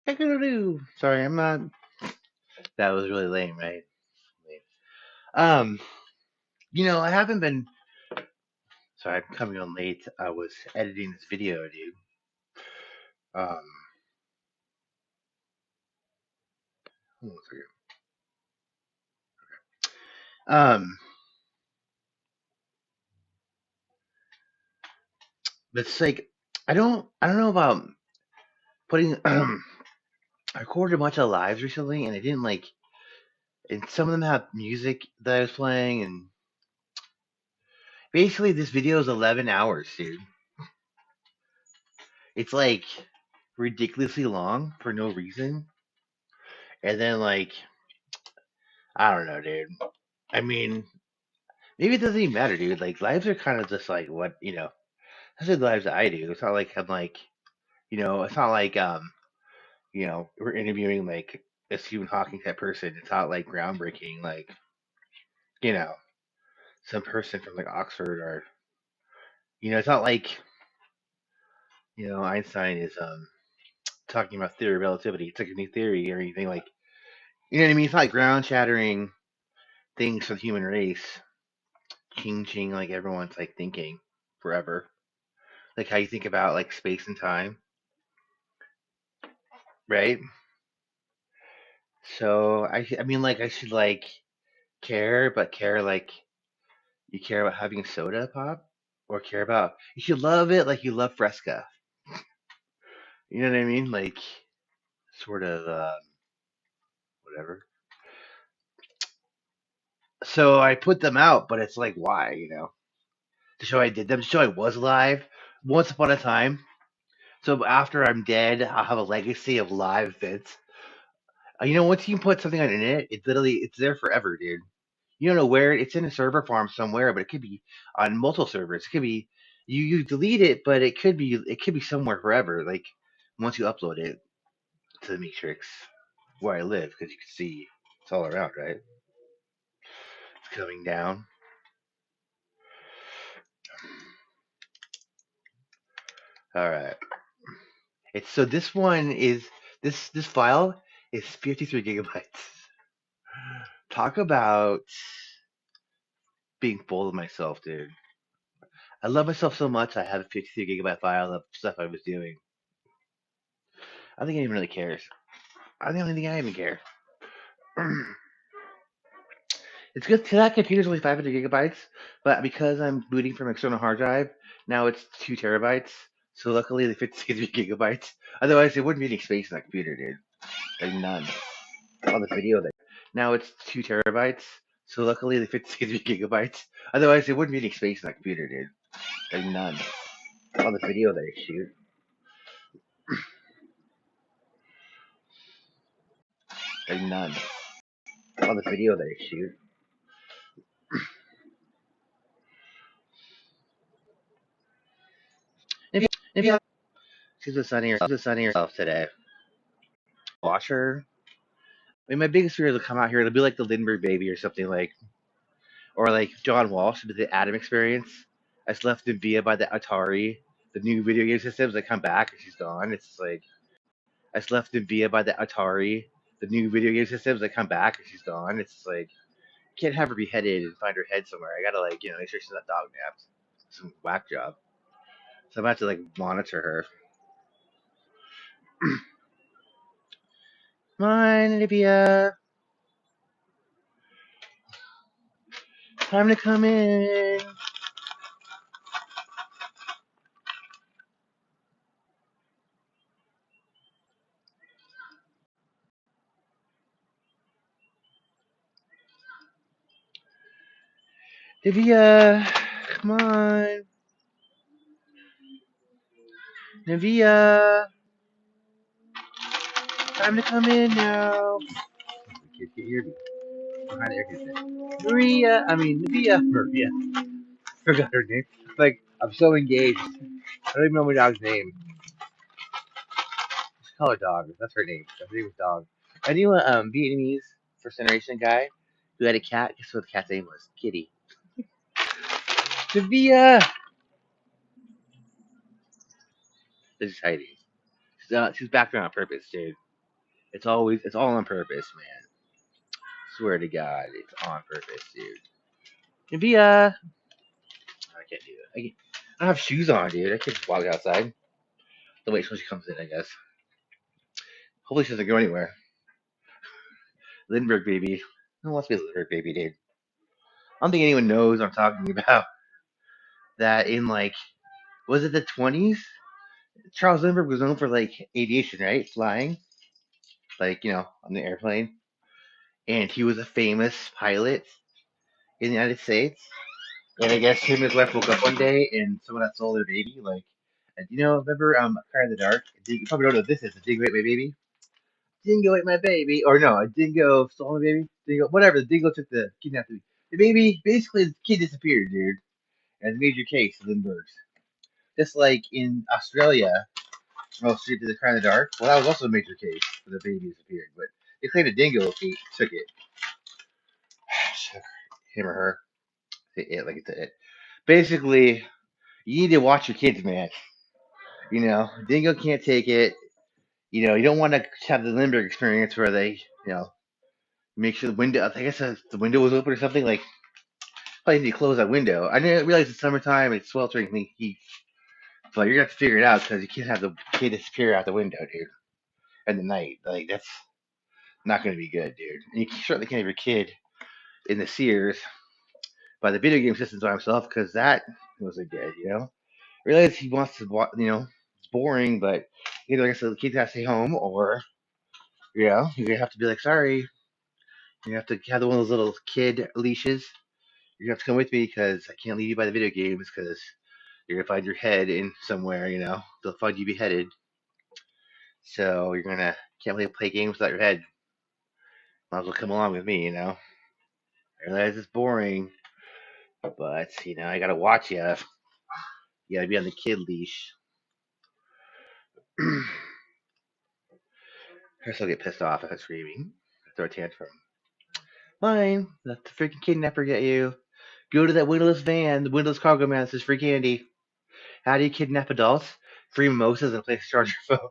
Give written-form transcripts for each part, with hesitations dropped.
Heck-a-doo. Sorry, I'm not. That was really lame, right? Lame. Um, I haven't been. Sorry, I'm coming on late. I was editing this video, dude. Um, hold on a second. Um, it's like I don't know about putting. I recorded a bunch of lives recently, and I didn't like. And some of them have music that I was playing, and basically this video is 11 hours, dude. It's like ridiculously long for no reason, and then like I don't know, dude. I mean, maybe it doesn't even matter, dude. Like lives are kind of just like what Those are the lives that I do. It's not like I'm like it's not like we're interviewing like a Stephen Hawking type person. It's not like groundbreaking, like you know some person from like Oxford or it's not like Einstein is talking about theory of relativity. It's like a new theory or anything like you know what I mean. It's not like ground shattering things for the human race, changing like everyone's like thinking forever. Like how you think about like space and time, right? So I mean like I should like care, but care like you care about having a soda pop, or care about you should love it like you love Fresca. You know what I mean? Like sort of whatever. So I put them out, but it's like why to show I did them, to show I was alive once upon a time. So after I'm dead, I'll have a legacy of live events. Once you put something on the internet, it's there forever, dude. You don't know where it's in a server farm somewhere, but it could be on multiple servers. It could be you delete it, but it could be somewhere forever. Like once you upload it to the Matrix where I live, because you can see it's all around, right? It's coming down. All right. It's so this one is this file is 53 gigabytes. Talk about being full of myself, dude. I love myself so much. I have a 53 gigabyte file of stuff I was doing. I don't think anyone really cares. I don't think I even care. It's good because that computer's only 500 gigabytes, but because I'm booting from external hard drive, now it's 2 terabytes. So luckily the 53 gigabytes. Otherwise, there wouldn't be any space in that computer, dude. Like none. On the video there. Now it's 2 terabytes. So luckily the 53 gigabytes. Otherwise, there wouldn't be any space in that computer, dude. Like none. On the video that I shoot. Like none. On the video that I shoot. If you she's sunning herself today. Watch her. I mean, my biggest fear is to come out here. It'll be like the Lindbergh baby or something like, or like John Walsh did the Adam experience. I just left in via by the Atari, the new video game systems. I come back and she's gone. It's just like I just left in via by the Atari, the new video game systems. I come back and she's gone. It's just like I can't have her beheaded and find her head somewhere. I gotta like make sure she's not dog napped. Some whack job. So I'm gonna have to like monitor her. Come on, Olivia. Time to come in. Olivia, come on. Navia, time to come in now. Kids get ear behind the air conditioning. Maria, I mean Maria. Forgot her name. Like I'm so engaged. I don't even know my dog's name. Just call her Dog. That's her name. Her name was Dog. I knew a Vietnamese first generation guy who had a cat. Guess what the cat's name was? Kitty. Navia. This is Heidi. She's back there on purpose, dude. it's all on purpose, man. Swear to God, it's on purpose, dude. It'd be I can't do it. I don't have shoes on, dude. I can't just walk outside. The wait till she comes in, I guess. Hopefully she doesn't go anywhere. Lindbergh baby. Who wants to be a Lindbergh baby, dude? I don't think anyone knows what I'm talking about. That in like, was it the 20s? Charles Lindbergh was known for like aviation, right? Flying, like on the airplane, and he was a famous pilot in the United States. And I guess him and his wife woke up one day and someone had stole their baby. Like, and remember Cry in the Dark? You probably don't know what this is. A Dingo ate my baby. Dingo ate my baby, or no, a dingo stole my baby. Dingo, whatever. The dingo took the kidnapped the baby. Basically, the kid disappeared, dude. And a major case, Lindbergh's. Just like in Australia, Roll Street to the Cry in the Dark. Well, that was also a major case for the baby disappeared, but they claimed a dingo took it. Him or her. Like it's it. Basically, you need to watch your kids, man. Dingo can't take it. You don't want to have the Lindbergh experience where they, make sure the window. I guess the window was open or something. Like, probably need to close that window. I didn't realize it's summertime. It's sweltering heat. But you're gonna have to figure it out because you can't have the kid disappear out the window, dude. In the night, like that's not gonna be good, dude. And you certainly can't have your kid in the Sears by the video game systems by himself because that wasn't good. I realize he wants to, it's boring, but either I guess the kid has to stay home or you're gonna have to be like, sorry, you have to have one of those little kid leashes. You have to come with me because I can't leave you by the video games because you're gonna find your head in somewhere. They'll find you beheaded. So you're gonna can't really play games without your head. Might as well come along with me. I realize it's boring, but I gotta watch you. You gotta be on the kid leash. First, I'll get pissed off if I'm screaming. Throw a tantrum. Fine, let the freaking kidnapper get you. Go to that windowless van, the windowless cargo man that says free candy. How do you kidnap adults? Free mimosas and a place to charge your phone.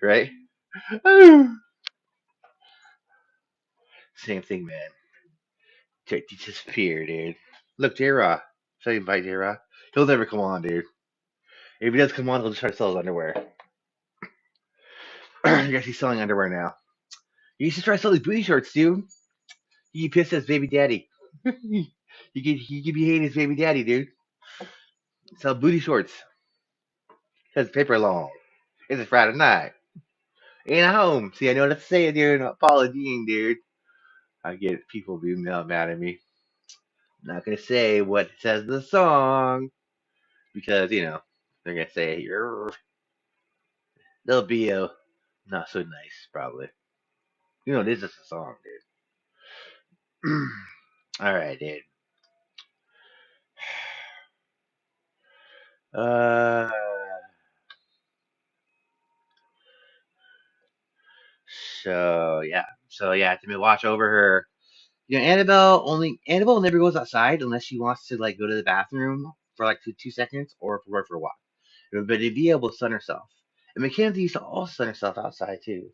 Right? Same thing, man. Disappear, dude. Look, J-Raw. Should I invite J-Raw? He'll never come on, dude. If he does come on, he'll just try to sell his underwear. I guess he's selling underwear now. You should try selling booty shorts, dude. He get pissed at his baby daddy. He could be hating his baby daddy, dude. Sell booty shorts. Says paper long. It's a Friday night. Ain't home. See, I know what to say, dude. Paula Dean, dude. I get people being mad at me. I'm not gonna say what says the song because they're gonna say they'll be not so nice probably. This is a song, dude. All right, dude. Uh, so yeah, to watch over her. Annabelle never goes outside unless she wants to like go to the bathroom for like 2 seconds or for a walk. But to be able to sun herself. And Mackenzie used to also sun herself outside too.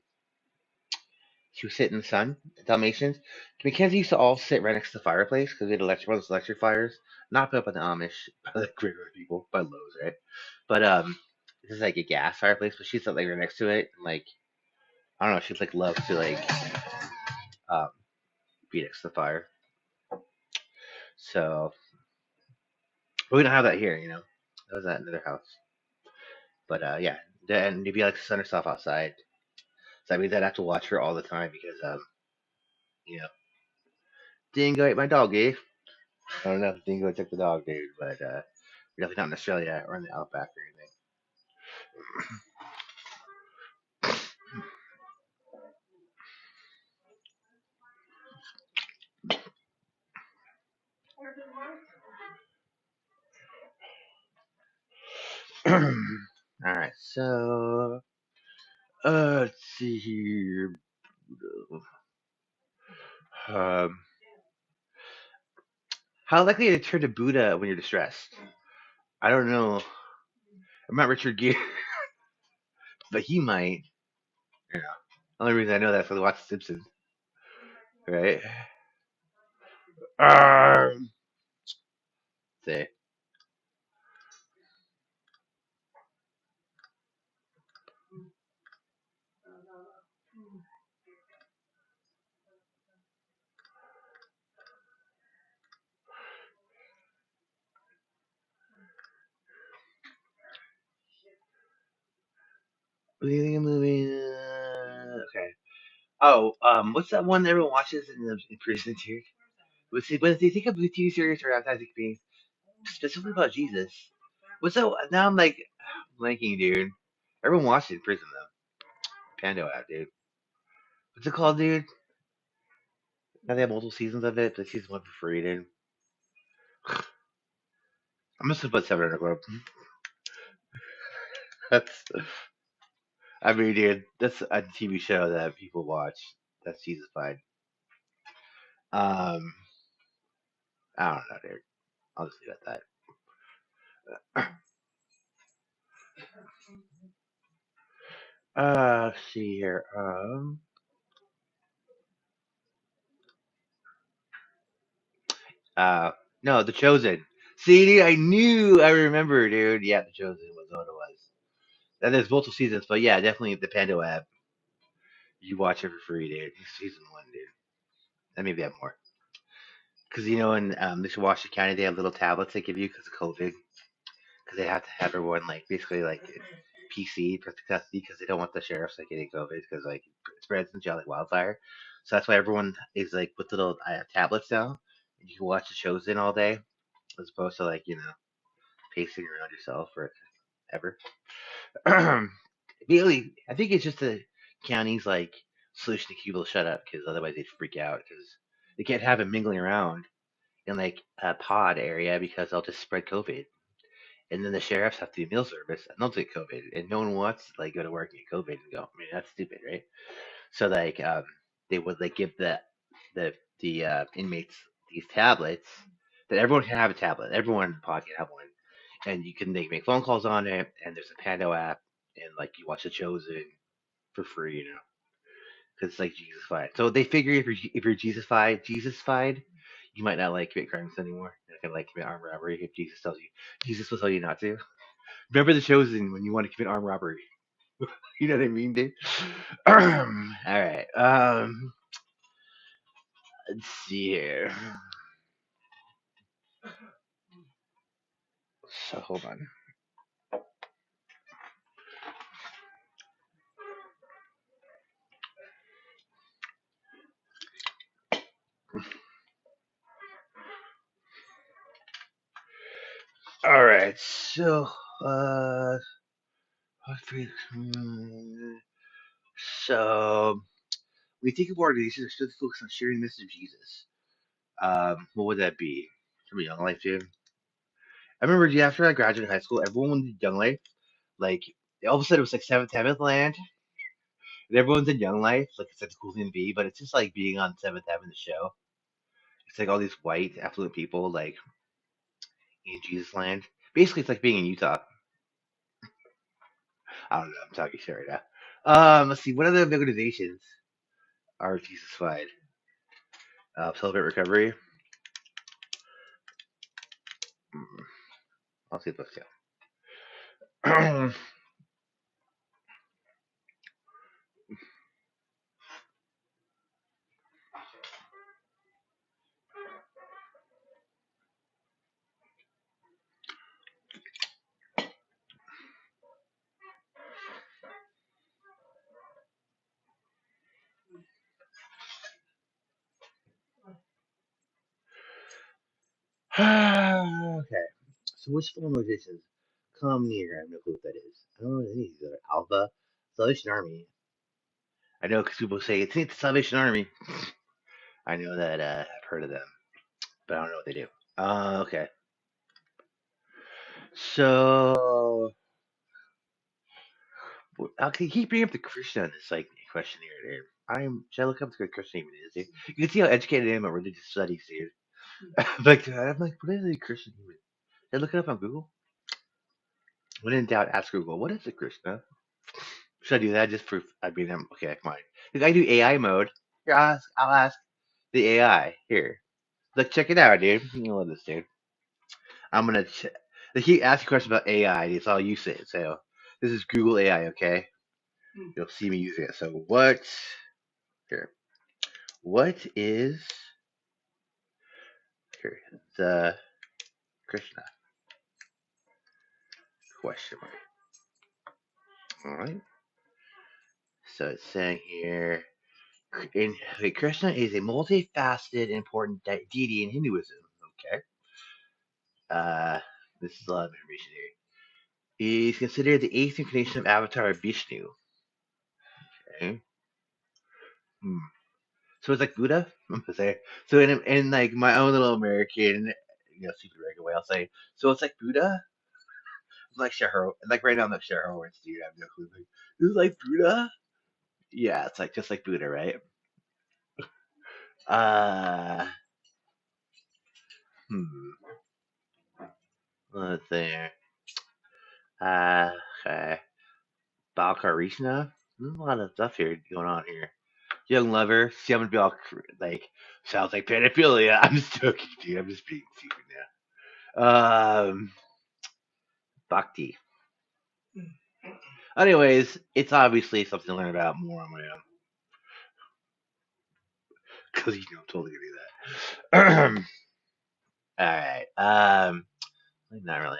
She would sit in the sun. The Dalmatians. Mackenzie used to all sit right next to the fireplace because we had one of those electric fires. Not put up by the Amish, by the regular people, by Lowe's, right? But this is like a gas fireplace, but she's like right next to it. And, like I don't know, she'd like love to like um, be next to the fire. So, but we don't have that here, That was at another house. But yeah, and maybe like to sun herself outside. So that means I'd have to watch her all the time because you know, Dingo ate my doggy. I don't know if Dingo took the dog, dude, but we're definitely not in Australia or in the outback or anything. All right, so let's see here. Um, how likely to turn to Buddha when you're distressed? I don't know. I'm not Richard Gere, but he might. Only reason I know that is because I watch The Simpsons, right? Um, say, what do you think of the movie? Okay. Oh, what's that one that everyone watches in prison too? What do you think of the TV series or advertising being specifically about Jesus? What's that? Now I'm like blanking, dude. Everyone watched it in prison though. Pando app, dude. What's it called, dude? Now they have multiple seasons of it, but season one for free, dude. I'm just gonna put 700 Club. That's, I mean, dude, that's a TV show that people watch. That's Jesus fied. Um, I don't know, dude. I'll just leave it at that. Let's see here. Uh, no, The Chosen. See, dude, I knew, I remember, dude. Yeah, The Chosen was what it was. And there's multiple seasons, but yeah, definitely the Pando app. You watch it for free, dude. Season one, dude. And maybe have more. Because you know, in Washington County, they have little tablets they give you because of COVID. Because they have to have everyone like basically like PC protected custody because they don't want the sheriffs like getting COVID because like it spreads in jail like wildfire. So that's why everyone is like with little tablets now, and you can watch the shows in all day as opposed to like pacing around yourself or ever. Really, I think it's just the county's like solution to keep people shut up because otherwise they'd freak out because they can't have them mingling around in like a pod area because they'll just spread COVID. And then the sheriffs have to do meal service and they'll get COVID. And no one wants to like go to work and get COVID and go. I mean that's stupid, right? So like they would like give the inmates these tablets that everyone can have a tablet. Everyone in the pod can have one. And you can make phone calls on it and there's a Pando app and like you watch the Chosen for free, because it's like Jesus fied. So they figure if you're Jesus fied, you might not like commit crimes anymore. You're not gonna like commit armed robbery if Jesus will tell you not to. Remember the Chosen when you want to commit armed robbery. You know what I mean, dude? All right. Let's see here. So hold on. All right. So so we think of organizations that should focus on sharing the message of Jesus. What would that be? From a Young Life, dude. I remember after I graduated high school, everyone wanted Young Life. Like all of a sudden, it was like Seventh Heaven's Land, and everyone's in Young Life. Like it's such a cool thing to be, but it's just like being on Seventh Heaven, the show. It's like all these white, affluent people, like in Jesus Land. Basically, it's like being in Utah. I don't know. I'm talking shit right now. Let's see. What other organizations are Jesus-fied? Celebrate Recovery. Mm, I'll see those two. Okay. So which foreign organizations come near? I have no clue what that is. I don't know what any of these are. Alpha, Salvation Army. I know because people say it's the Salvation Army. I know that I've heard of them, but I don't know what they do. Okay. So okay, keep bringing up the Christian on this like question here, dude. Should I look up what Christian even is, dude? You can see how educated I am at religious studies, dude. Like I'm like, what is a Christian even? Should I look it up on Google? When in doubt, ask Google. What is a Krishna? Should I do that just for? I mean, okay, fine. Because I do AI mode. Here, I'll ask the AI. Here, look, check it out, dude. You know this, dude. I'm gonna. They keep asking questions about AI. It's all you say. So this is Google AI. Okay, you'll see me using it. So what? Here, what is here the Krishna question mark? All right. So it's saying here, okay, Krishna is a multifaceted and important deity in Hinduism. Okay. Uh, this is a lot of information here. He's considered the eighth incarnation of Avatar Vishnu. Okay. Hmm. So it's like Buddha. I'm gonna say. So in like my own little American, super regular way, I'll say. So it's like Buddha. It's like Shahar. Like right now, I'm not Shahar dude. I have no clue. Like, this is like Buddha. Yeah, it's like just like Buddha, right? Uh, hmm. Let's see. Uh, okay. Balkarishna. There's a lot of stuff here going on here. Young lover. See, I'm gonna be all like sounds like pedophilia. I'm just joking, dude. I'm just being stupid now. Bhakti. Anyways, it's obviously something to learn about more on my own because I'm totally gonna do that. All right. Not really.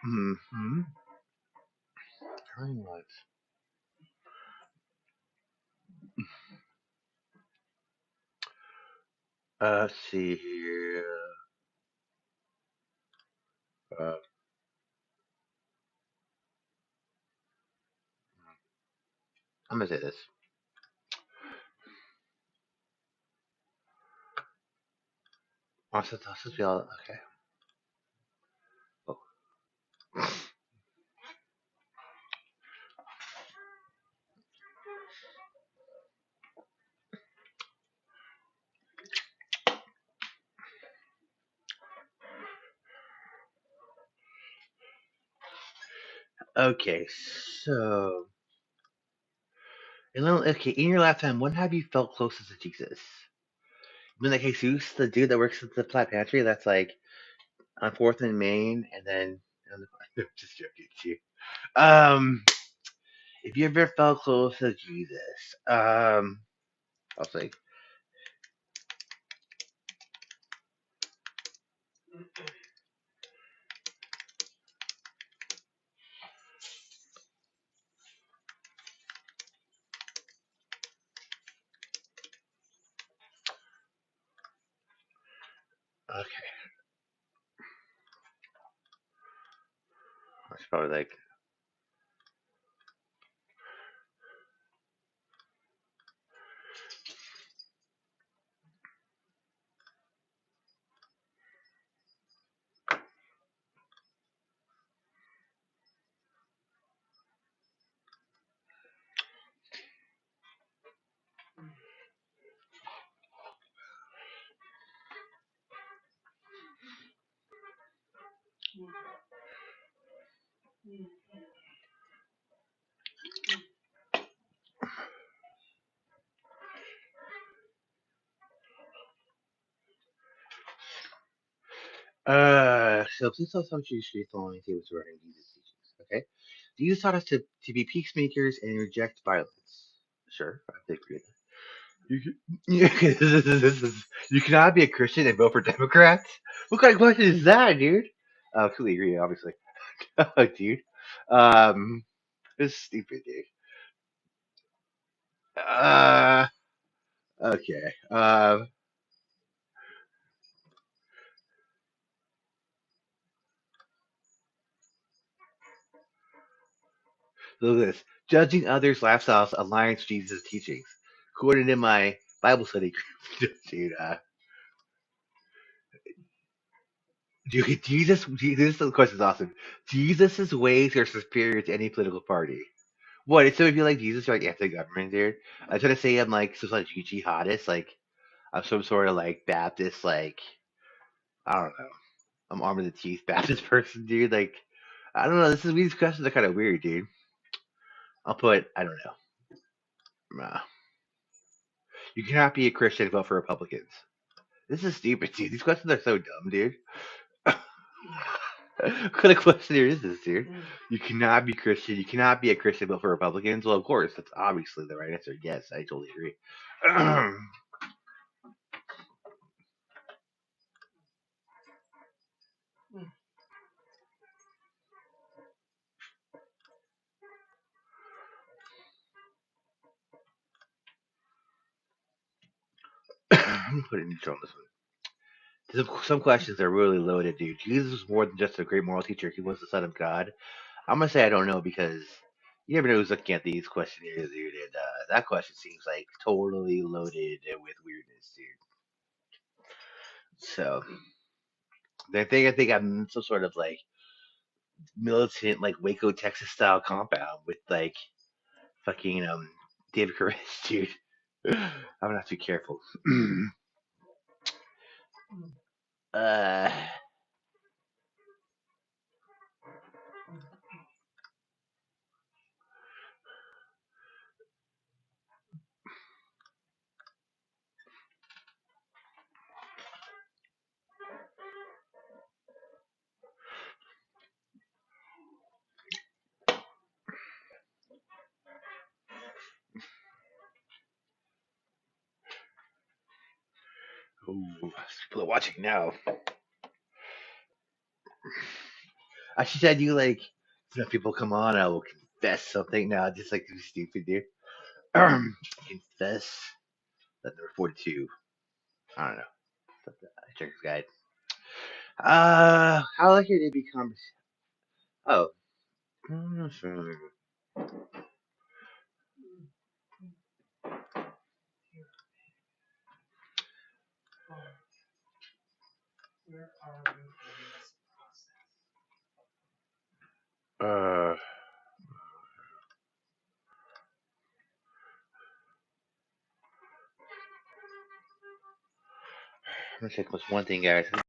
Mm-hmm. Trying what? Let's see here. Uh, I'm gonna say this. Also be all okay. Oh. Okay, so in your lifetime, when have you felt closest to Jesus? I mean, like Jesus, the dude that works at the Plaid Pantry, that's like on Fourth and Main, and then just joking, too. Um, if you ever felt close to Jesus, I was like, okay, I was probably like, so please tell us how you should be following tables regarding Jesus' teachings, okay? Jesus taught us to be peacemakers and reject violence. Sure, I think we you cannot be a Christian and vote for Democrats? What kind of question is that, dude? Completely agree, obviously. Dude. Um, it's stupid, dude. Uh, okay. Look at this. Judging others' lifestyles aligns with Jesus' teachings. According to my Bible study group, dude, this question is awesome. Jesus' ways are superior to any political party. What? So if you like Jesus, you're like anti-government, dude. I was trying to say I'm like some sort of jihadist, like I'm some sort of like Baptist, like I don't know. I'm arm of the teeth Baptist person, dude. Like I don't know. These questions are kind of weird, dude. I'll put I don't know. You cannot be a Christian and vote for Republicans. This is stupid, dude. These questions are so dumb, dude. What kind of question here is this, dude? You cannot be Christian. You cannot be a Christian but for Republicans. Well, of course, that's obviously the right answer. Yes, I totally agree. I'm putting neutral on this one. Some questions are really loaded, dude. Jesus was more than just a great moral teacher. He was the Son of God. I'm gonna say I don't know because you never know who's looking at these questionnaires, dude. And that question seems like totally loaded with weirdness, dude. So I think I'm some sort of like militant, like Waco, Texas style compound with like fucking David Koresh, dude. I'm not too careful. uh, ooh, people are watching now. I should said you like if people come on, I will confess something now, just like to be stupid, dude. Confess that number 42. I don't know. Checker's guide. How likely to become? Oh, I'm gonna check this one thing, guys. I'm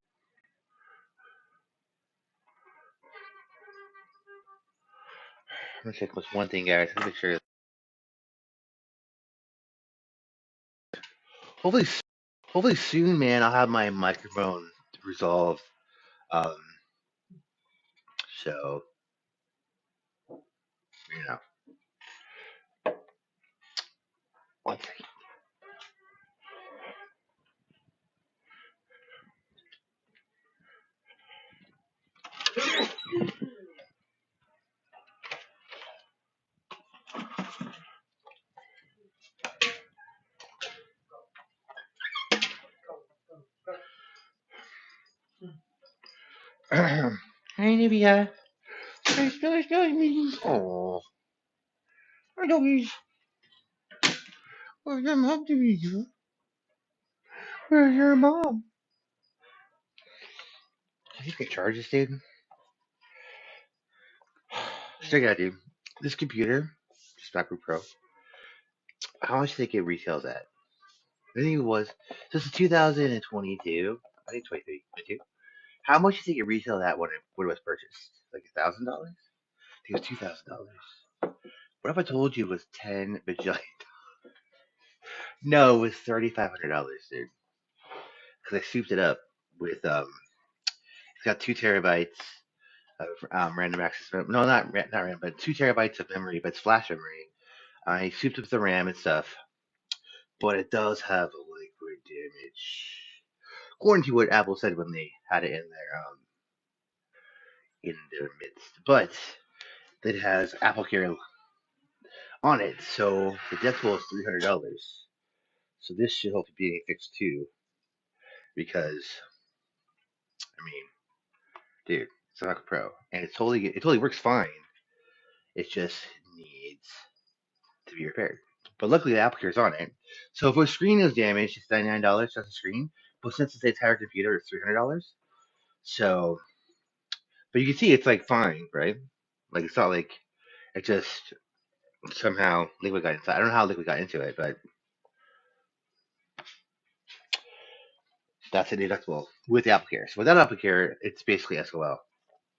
gonna check this one thing, guys. Make sure. Hopefully, hopefully soon, man. I'll have my microphone resolved. Um, so you know, one second. Hi, Nivea. It's me. Oh, I don't use. Where's your mom to you? Where's your mom? I think I charge this, dude. Check it out, dude. This computer, this MacBook Pro. How much do you think it retails at? I think it was. So this is 2022. I think 23, 22. How much do you think it retailed at when it was purchased? Like $1,000? I think it was $2,000. What if I told you it was 10 bajillion? No, it was $3,500, dude. Because I souped it up with it's got 2 terabytes of random access memory. No, not random, but 2 terabytes of memory, but it's flash memory. I souped up the RAM and stuff, but it does have a liquid damage. According to what Apple said when they had it in their midst, but it has Apple Care on it, so the death toll is $300. So this should hopefully be a fix too, because I mean, dude, it's a Mac Pro, and it totally works fine. It just needs to be repaired. But luckily the Apple Care is on it. So if a screen is damaged, it's $99 just the screen. But since it's the entire computer, it's $300. So, but you can see it's like fine, right? Like it's not like it just. somehow Liquid got inside. I don't know how Liquid got into it, but that's a deductible with the AppleCare. So without AppleCare, it's basically SOL.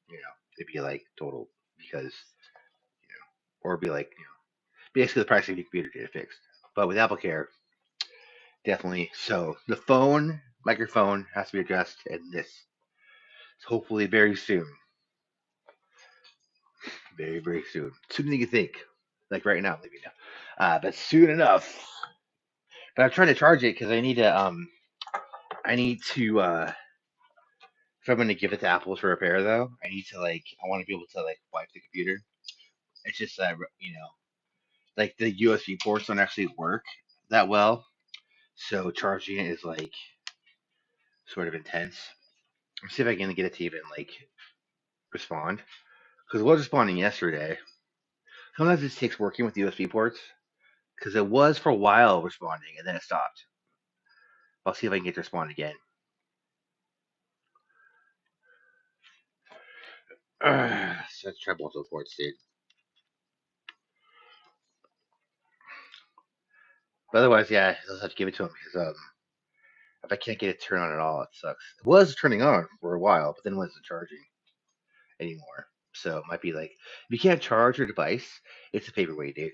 You know, it'd be like total because or it'd be like basically the price of your computer to get it fixed. But with AppleCare, definitely. So the phone microphone has to be addressed, and this hopefully very soon, very soon, sooner than you think. Like right now, maybe now, but soon enough. But I'm trying to charge it because I need to if I'm gonna give it to Apple to repair though, I need to I want to be able to wipe the computer. It's just that like the USB ports don't actually work that well, so charging it is sort of intense. Let's see if I can get it to even respond because it was responding yesterday. Sometimes it takes working with USB ports because it was for a while responding and then it stopped. I'll see if I can get to respond again. So let's try both those ports, dude. But otherwise, yeah, I'll have to give it to him because if I can't get it to turn on at all, it sucks. It was turning on for a while, but then it wasn't charging anymore. So it might be if you can't charge your device, it's a paperweight, dude.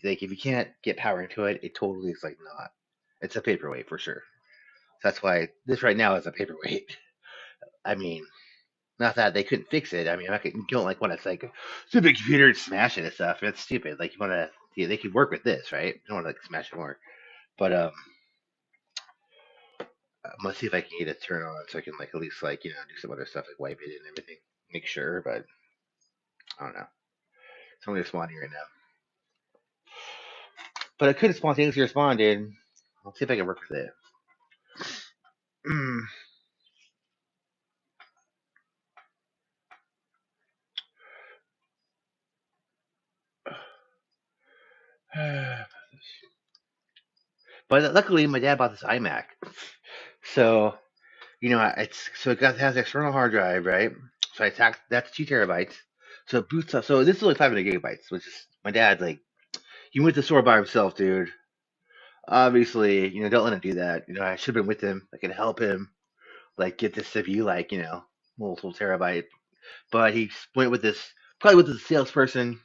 Like if you can't get power into it, it totally is not. It's a paperweight for sure. So that's why this right now is a paperweight. I mean, not that they couldn't fix it. I mean, you don't want to it's a big computer and smash it and stuff. It's stupid. Like you want to, yeah, they could work with this, right? You don't want to smash it more. But I'm gonna see if I can get it turned on so I can at least do some other stuff like wipe it and everything, make sure. But I don't know. It's only responding right now. But it could spontaneously respond, dude. I'll see if I can work with it. But luckily, my dad bought this iMac, so it has an external hard drive, right? So I tacked that's 2 terabytes. So it boots up. So this is only 500 gigabytes, which is my dad he went to the store by himself, dude. Obviously, don't let him do that. I should have been with him. I could help him get this to be multiple terabyte. But he went with probably with the salesperson.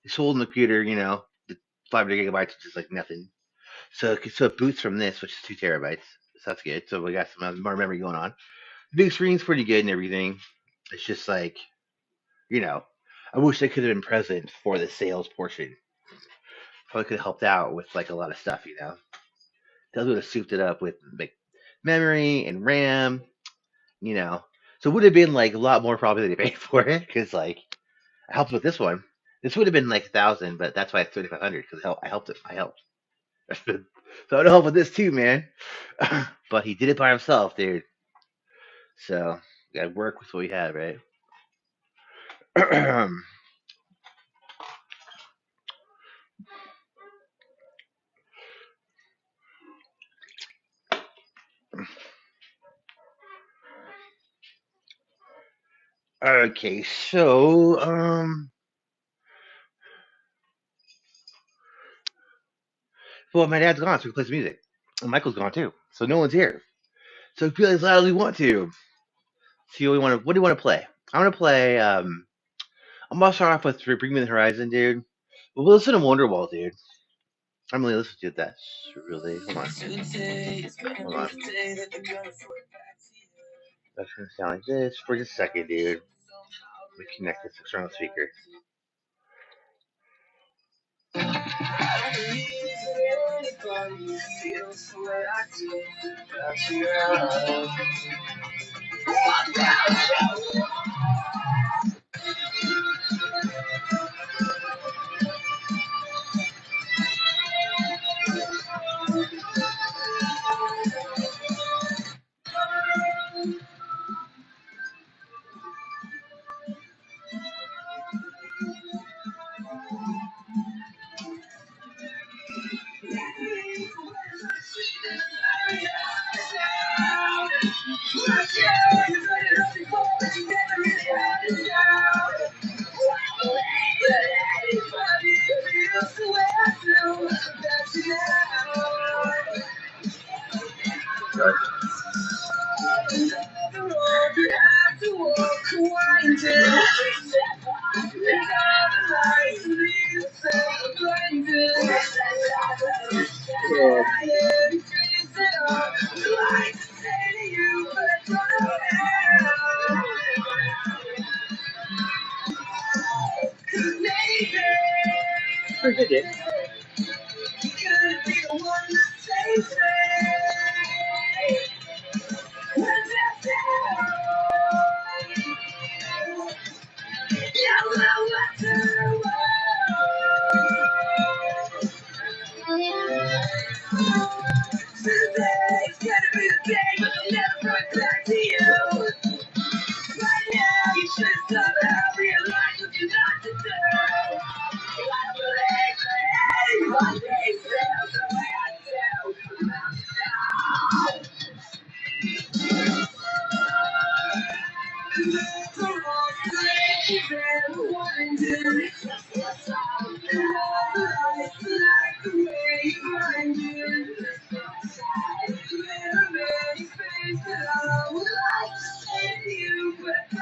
He sold him the computer, the 500 gigabytes, which is nothing. So it boots from this, which is 2 terabytes. So that's good. So we got some more memory going on. The big screen's pretty good and everything. It's just you know, I wish I could have been present for the sales portion. Probably could have helped out with a lot of stuff. They would have souped it up with memory and RAM. You know, so it would have been a lot more probably than they paid for it because I helped with this one. This would have been 1,000, but that's why it's 3,500 because I helped it. I helped. So I'd help with this too, man. But he did it by himself, dude. So we gotta work with what we had, right? Okay, so well, my dad's gone, so we can play some music. And Michael's gone too, so no one's here. So we play as loud as we want to. See what we want to. What do you want to play? I want to play. I'm gonna start off with Bring Me the Horizon, dude. But we'll listen to Wonderwall, dude. I'm really listening to that. Really, hold on. Hold on. That's gonna sound like this for just a second, dude. Let me connect this external speaker. I did. Today's gonna be the day, but I'll never run back to you. Right now, you should somehow realize what you're not to do. I believe me, my dreams feel the way I do. The wrong place and wondering what's all the like the way you find it. There are many things that I would like to say to you, but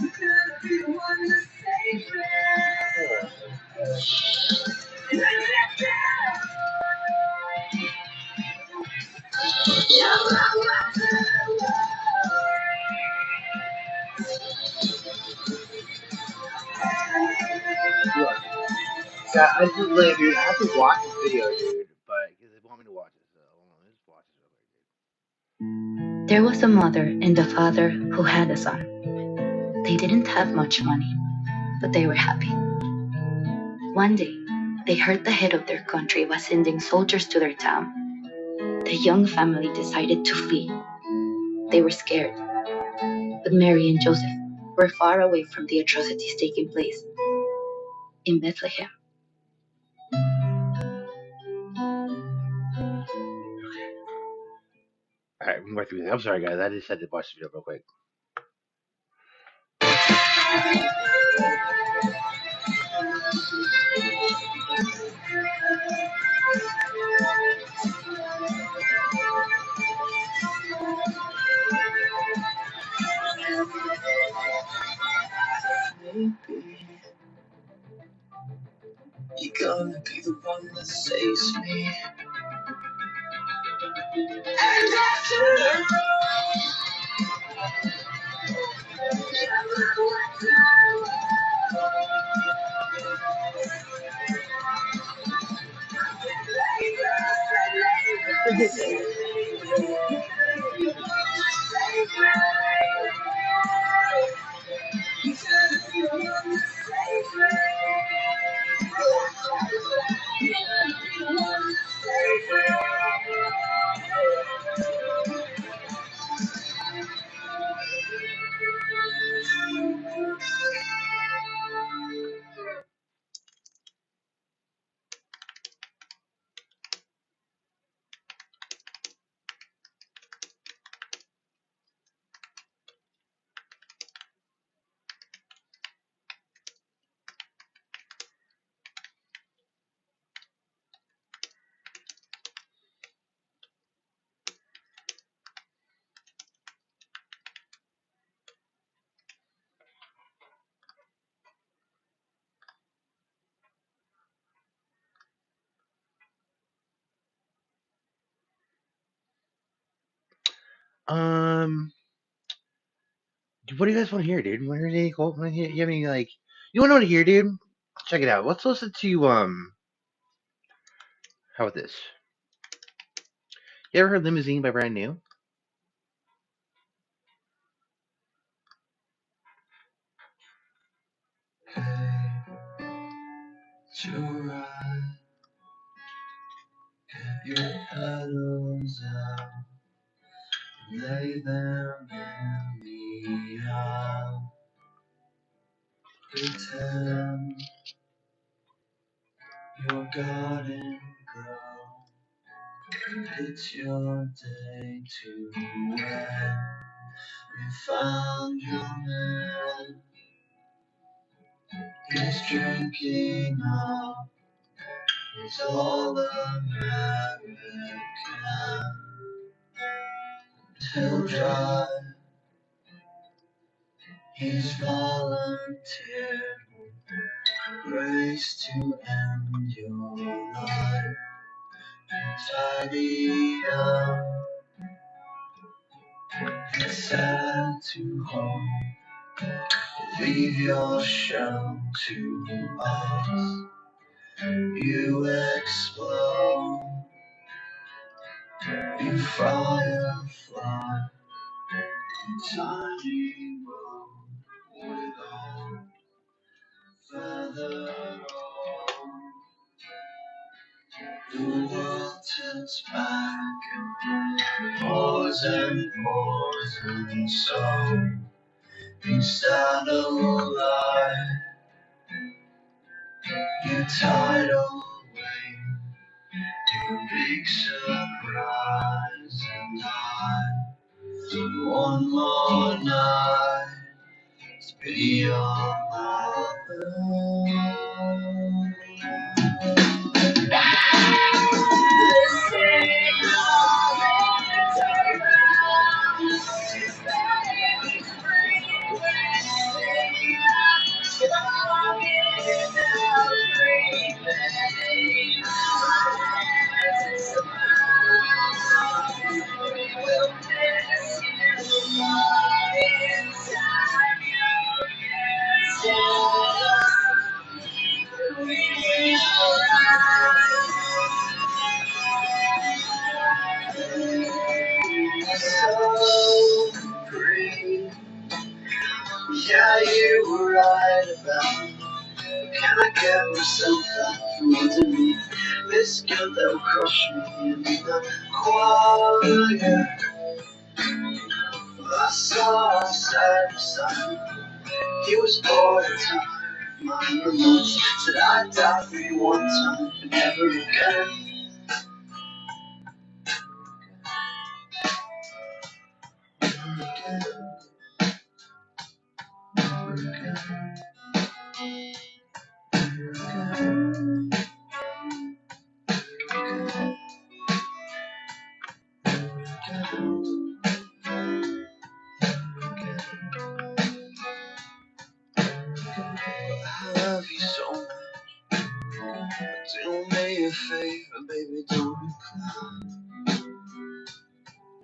you're gonna be the one to save me. Look, yeah, I just like, dude, I have to watch this video, dude, but because they want me to watch it, so hold on, let's watch this real quick, dude. There was a mother and a father who had a son. They didn't have much money, but they were happy. One day, they heard the head of their country was sending soldiers to their town. The young family decided to flee. They were scared, but Mary and Joseph were far away from the atrocities taking place in Bethlehem. Alright, I'm going through this. I'm sorry, guys. I just had to watch this video real quick. Maybe you're gonna be the one that saves me. And after Um, what do you guys want to hear, dude? Want to hear any quote? You have any, like, you want to know what to hear, dude? Check it out. Let's listen to, how about this? You ever heard Limousine by Brand New? to ride, get your petals out, lay them in the aisle. Pretend your garden grow. It's your day to wed. We found your man. He's drinking up. He's all American. He'll drive. He's volunteered. Race to end your life. Tidy up. It's sad to home. Leave your shell to us. You explode. You firefly. Tiny road without feather on. The world turns back and pours and pours, and so instead of light, you tidal wave, your big surprise, and one more night to be your so free. Yeah, you were right about me. Can I get myself out from underneath this guilt that will crush me in the quiet? I saw side by side. He was all the time. My remote said I'd die for you one time, but never again. Never again. Never again. I love you so much. Do me a favor, baby, don't reply.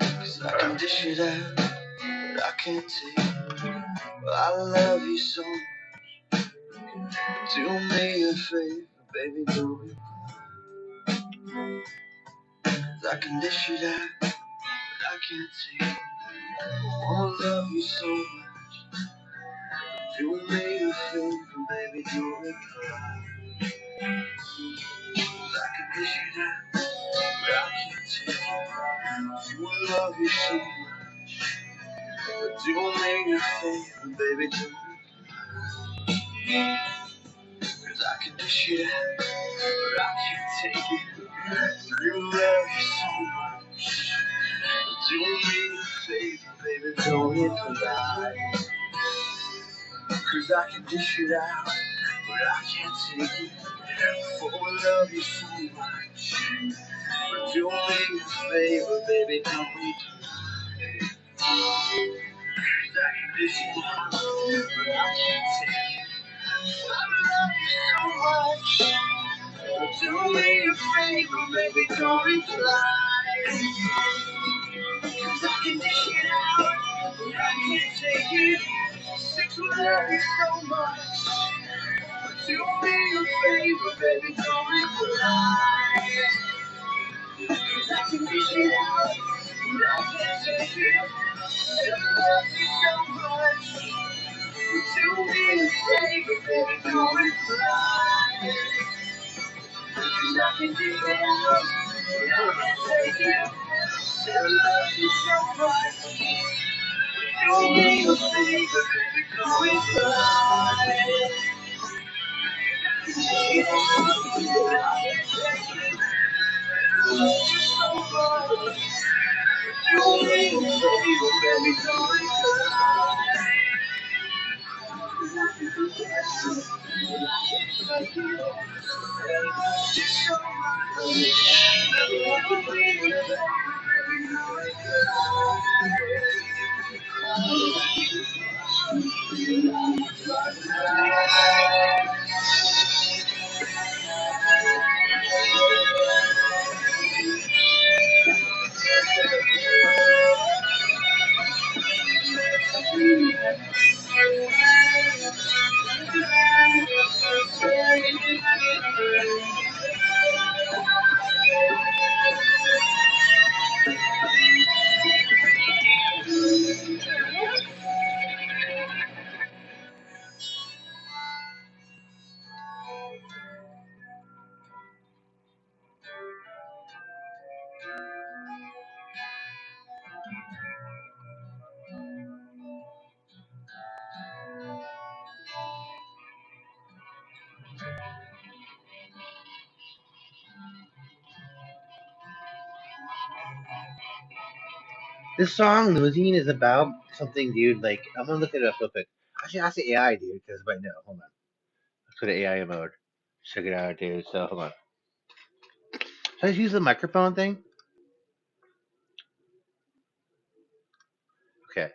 'Cause I can dish it out, but I can't take it. I love you so much. Do me a favor, baby, don't reply. 'Cause I can dish it out, but I can't take it. I wanna love you so much. Do me a favor, baby, don't reply. 'Cause I can dish it out, but I can't take it. I wanna love you so much. Do me a favor, baby, don't reply. 'Cause I can dish it out, but I can't take it. You love you so much. Do me a favor, baby, don't reply. 'Cause I can dish it out, but I can't take it. For I love you so much. But do me a favor, baby, don't reply. 'Cause I can dish it out, but I can't take it. I love you so much. But do me a favor, baby, don't reply. 'Cause I can dish it out, but I can't take it. Six will love you so much. But do me a favor, baby, don't reply. 'Cause I can dish it out, but I can't take it. Six will love you so much. But do me a favor, baby, don't reply. 'Cause I can dish it out, but I can't take it. Six will love you so much. Do me a favor, baby, don't reply. Yeah, I can't take it. I love you so much. Do me a favor, baby, don't reply. 'Cause I can do this, but I can't take it. I love you so much. Do me a favor, baby, don't reply. This song Limousine is about something, dude. Like I'm gonna look it up real quick. Actually, ask the AI, dude, because right now, hold on. Let's go to AI mode. Check it out, dude. So hold on. Should I just use the microphone thing? Okay,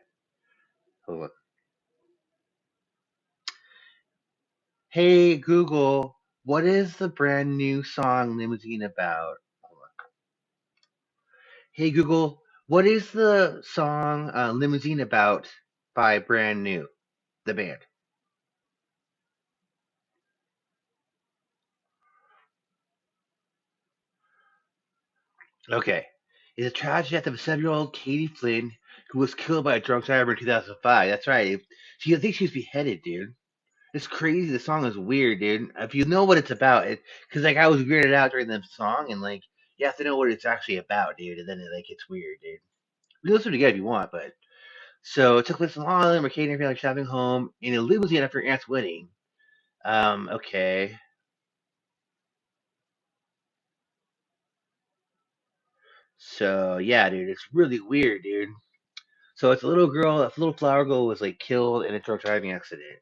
hold on. Hey Google, what is the brand new song Limousine about? Hold on. Hey Google, what is the song Limousine about by Brand New, the band? Okay. It's a tragic death of 7-year-old Katie Flynn, who was killed by a drunk driver in 2005. That's right. I think she was beheaded, dude. It's crazy. The song is weird, dude. If you know what it's about, because like I was weirded out during the song, and like you have to know what it's actually about, dude. And then it like it's weird, dude. We can listen together if you want, but so it took place in Long Island, where Katie and her family were traveling home in a limousine after her aunt's wedding. Okay. So yeah, dude, it's really weird, dude. So it's a little girl, a little flower girl was like killed in a drunk driving accident.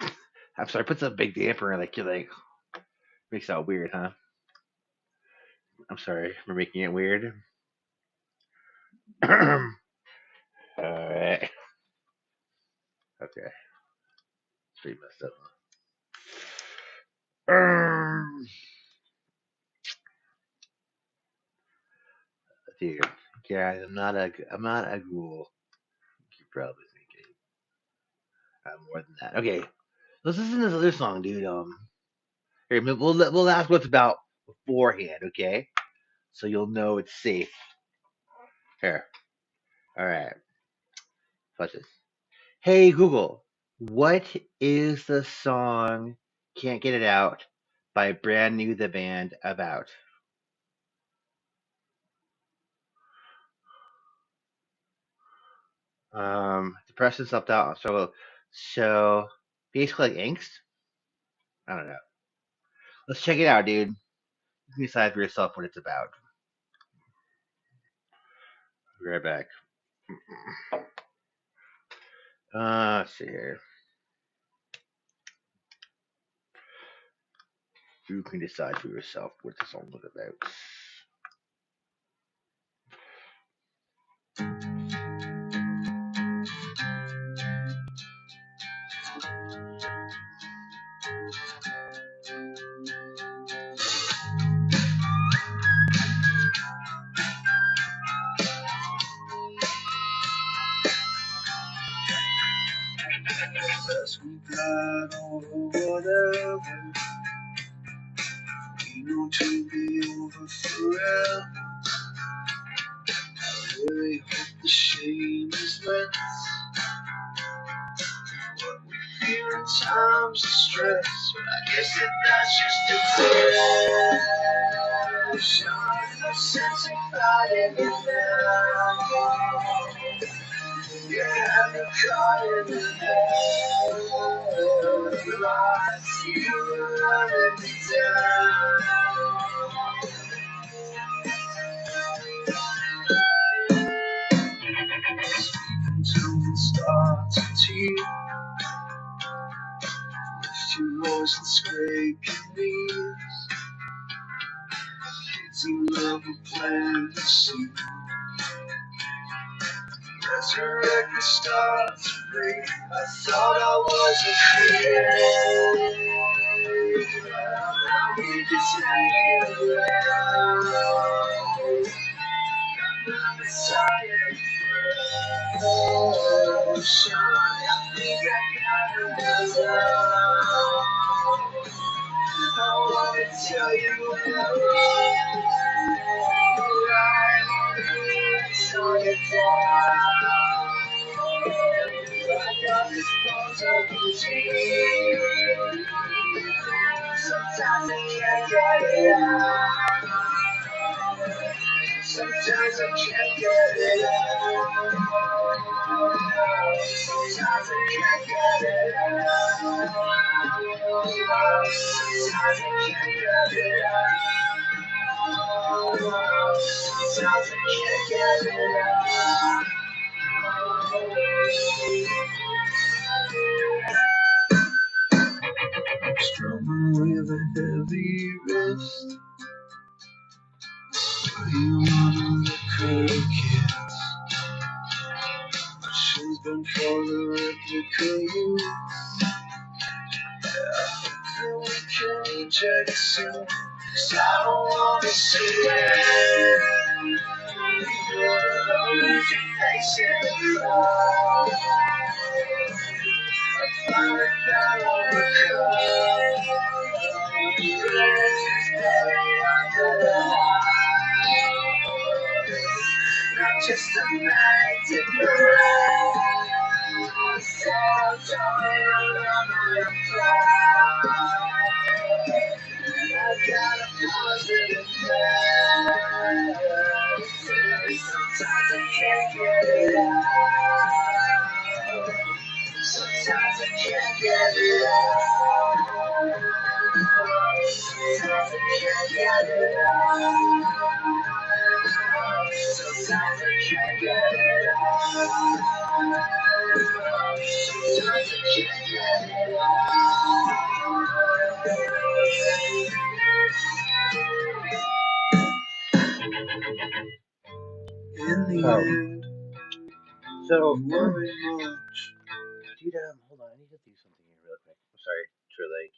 And I'm sorry, put some big damper in, like you're like makes that weird, huh? I'm sorry for making it weird. All right. Okay. It's pretty messed up. Dude, guys, I'm not a ghoul. You're probably thinking I'm more than that. Okay, let's listen to this other song, dude. Here, we'll ask what's about beforehand, okay? So you'll know it's safe. Here. All right. Watch this. Hey Google, what is the song "Can't Get It Out" by Brand New the Band about? Depression, self doubt, struggle. So basically, like angst. I don't know. Let's check it out, dude. You can decide for yourself what it's about. Be right back. Let's see here. You can decide for yourself what the song was about. As we glide over whatever, we know to be over forever. I really hope the shame is less. What we feel in times of stress, but I guess that that's just a depression. No sense in fighting it now. You have me caught in the hell. I see you running me down. Until it starts to tear. Lift your voice and scrape your knees. Kids in love will plant the seed. As your record starts to breathe, I thought I wasn't free. Now we just hanging around. Strumming with a heavy wrist, playing one of the crickets. She's been for the replica. Then we can eject soon, 'cause I don't wanna see it. You're losing face in the crowd. I found it that not just a night to parade. So don't I got a positive plan. Sometimes I can't get it out. Sometimes I can't get it out. Sometimes I can't get it out. Sometimes I can't get it out. Sometimes I can't get it out. In the Oh, end, so you worry much. dude, hold on, I need to do something here real quick. I'm sorry for like,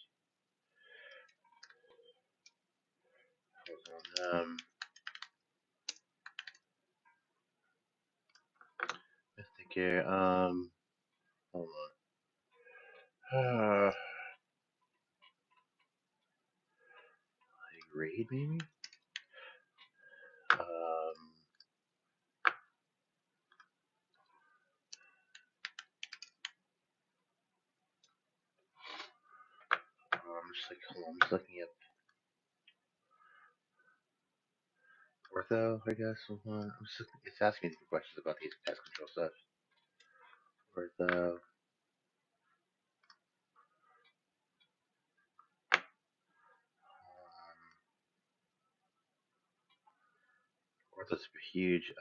hold on. Let's think here. Hold on. Like raid maybe. I'm just like, hold on, I'm just looking at ortho, I guess. Hold on. I'm just looking, it's asking me questions about these pest control stuff. Ortho. Ortho's super huge. Is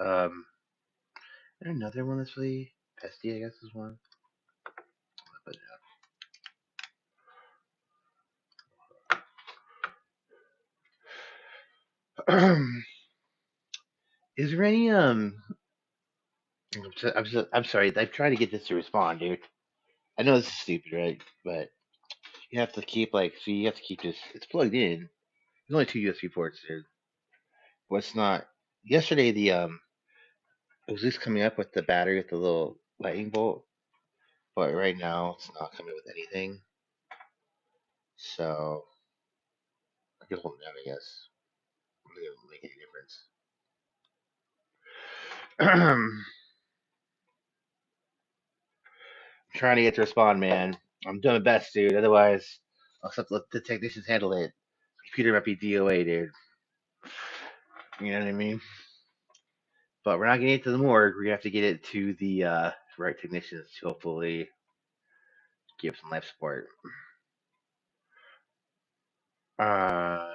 there another one that's really pesty, I guess is one. But yeah. Is there any I'm sorry, I'm trying to get this to respond, dude. I know this is stupid, right? But you have to keep like so you have to keep this it's plugged in. There's only two USB ports, dude. What's not yesterday it was just coming up with the battery with the little lightning bolt, but right now it's not coming with anything. So I can hold it down, I guess. I don't think it'll make any difference. I'm trying to get to respond, man. I'm doing my best, dude. Otherwise, I'll have to let the technicians handle it. Computer might be DOA, dude. You know what I mean? But we're not getting it to the morgue. We're gonna have to get it to the right technicians to hopefully give some life support. Uh,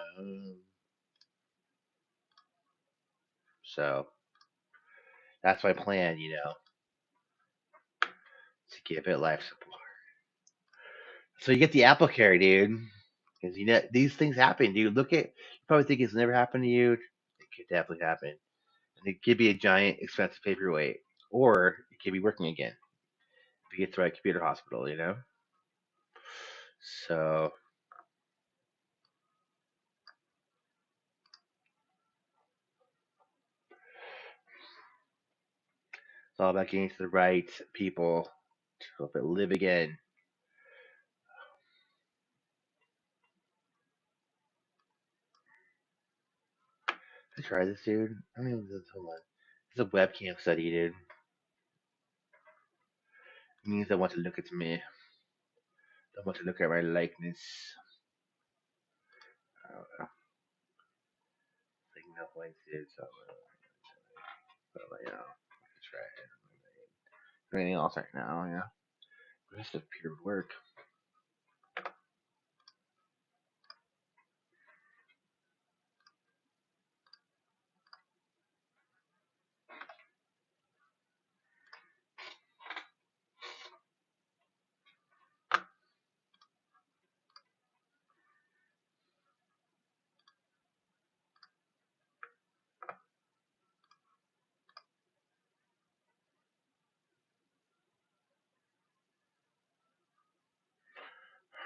so that's my plan, to give it life support. So you get the apple care, dude. Because these things happen, dude. You probably think it's never happened to you. It could definitely happen. And it could be a giant, expensive paperweight. Or it could be working again. If you get to the right computer hospital. So, It's all about getting to the right people to help it live again. I try this, dude. I don't even know this. Hold on. It's a webcam study, dude. It means they want to look at me. They want to look at my likeness. I don't know. Like no points, dude. So, you know, let's try it. Anything else right now? Yeah. The rest of Peter would work.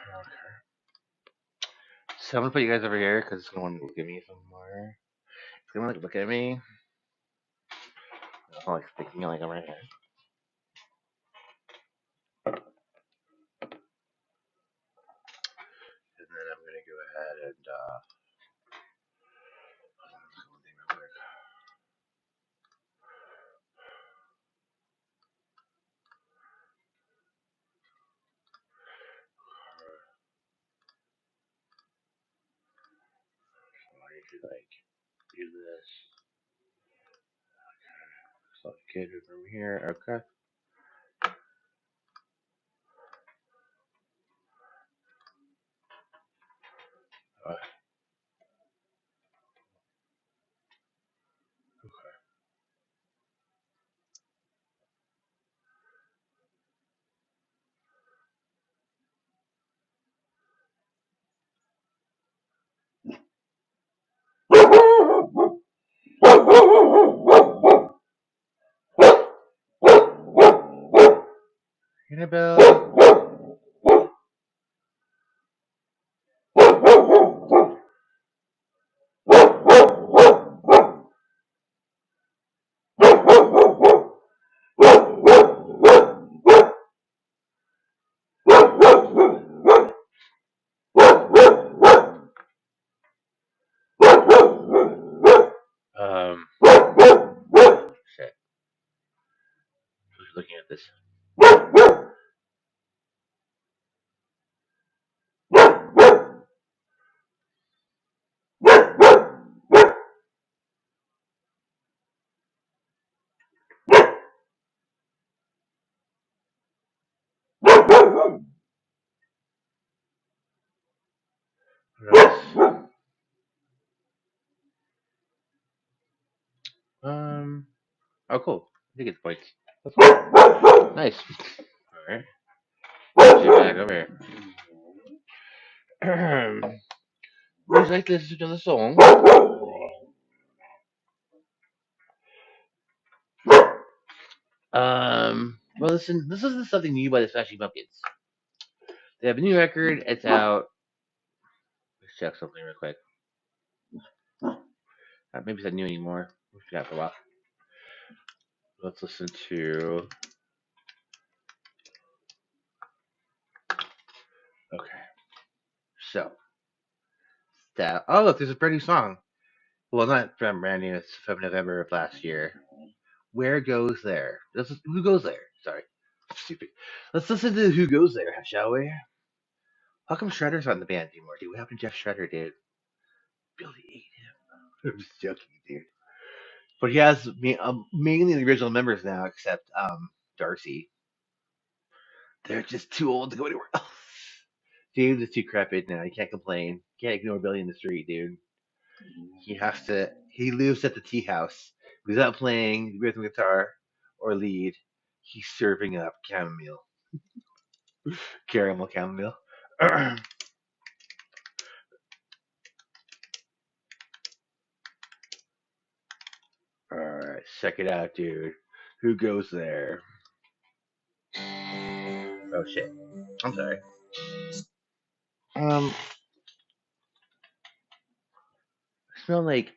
Okay. So I'm gonna put you guys over here because it's gonna want to look at me some more. It's gonna like look at me. I'm like thinking like I'm right here. And then I'm gonna go ahead and one thing real quick. I need to like do this. So kid from here. Okay. Uh, Annabelle. Shit. Who's looking at this? Right. Oh, cool. I think it's points. That's cool. Nice. All right. Get you back over here. Would you like to listen to the song? Well, listen. This isn't something new by the Smashing Pumpkins. They have a new record. It's out. Let's check something real quick. Maybe it's not new anymore. We forgot for a while. Let's listen to. Okay. So that. Oh, look, there's a brand new song. Well, not from brand new. It's from November of last year. Where goes there? This is who goes there. Sorry, stupid. Let's listen to who goes there, shall we? How come Shredder's not in the band anymore, dude? What happened to Jeff Shredder, dude? Billy ate him. I'm just joking, dude. But he has mainly the original members now, except Darcy. They're just too old to go anywhere else. James is too crepit now. You can't complain. Can't ignore Billy in the street, dude. He has to. He lives at the tea house. He's not playing rhythm guitar or lead. He's serving up caramel chamomile. All right, check it out, dude. Who goes there? Oh shit. I'm sorry. I smell like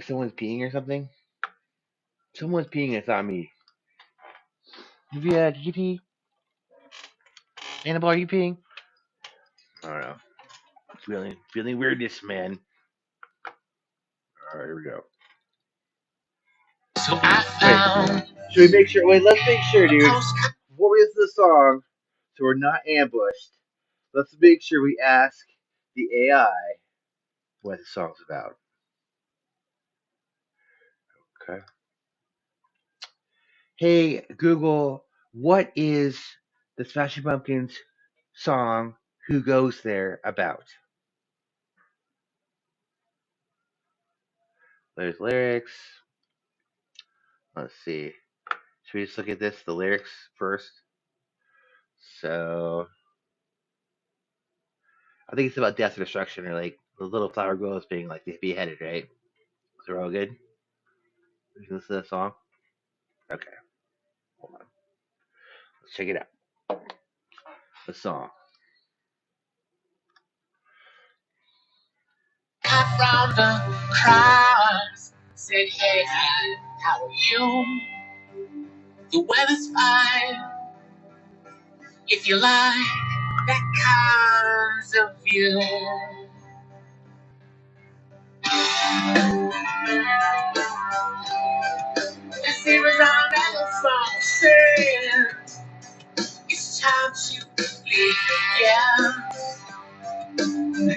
someone's peeing or something. Someone's peeing. It's not me. Did you pee? Annabelle, are you peeing? I don't know. Feeling weirdness, man. All right, here we go. So I found. Wait, should we make sure? Wait, let's make sure, dude. Before we listen to the song, so we're not ambushed, let's make sure we ask the AI what the song's about. Okay. Hey, Google, what is the Smashing Pumpkins song "Who Goes There" about? There's lyrics. Let's see. Should we just look at the lyrics first? So, I think it's about death or destruction, or like the little flower girls being like beheaded, right? So we're all good. We can listen to the song. Okay, hold on. Let's check it out. The song. From the crowd said, "Hey, how are you? The weather's fine. If you like that kinds of view." This was our metal song saying it's time to leave. Yeah,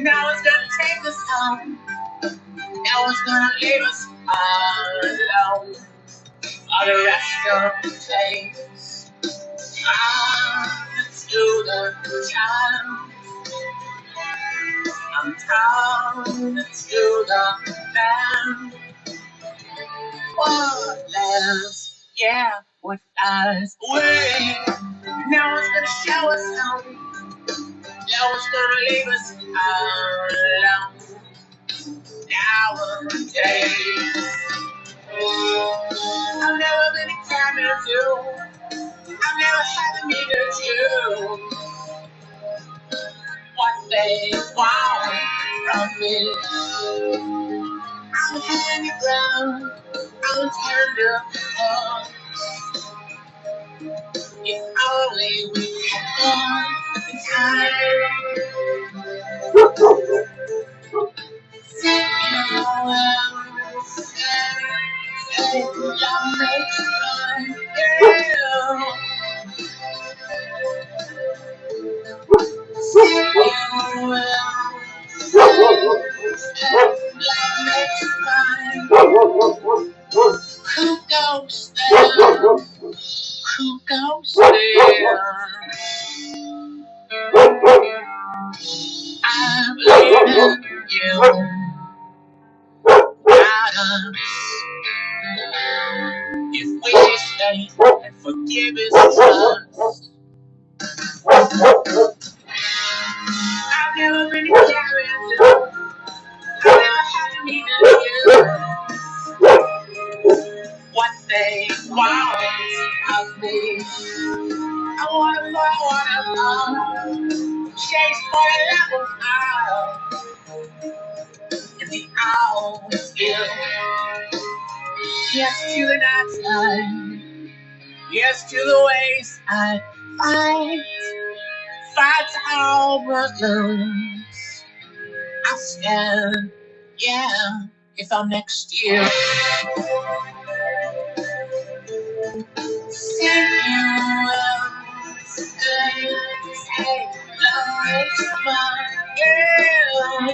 now it's gonna take us home. Now it's gonna leave us alone. All the rest of the days, to the time. I'm down to the band. What lives, yeah, what lies away. Now it's gonna show us how. Now it's gonna leave us alone. Nowadays, I've never been a camera too. I've never had a meter too. What they want from me. I'm hanging ground. I'm tender. Oh, if only we had the time. Say love makes fun. Yeah. Who goes there? Who goes there? I believe in you. Guide if we just stay and forgive us trust. I've never been a character. I've never had a need of you. What they want of me. I wanna chase for a level in the hours ill. Yes to the night time. Yes to the ways I fight all but lose. I stand, yeah, if I'm next to you. Say you will stay, love makes mine, yeah.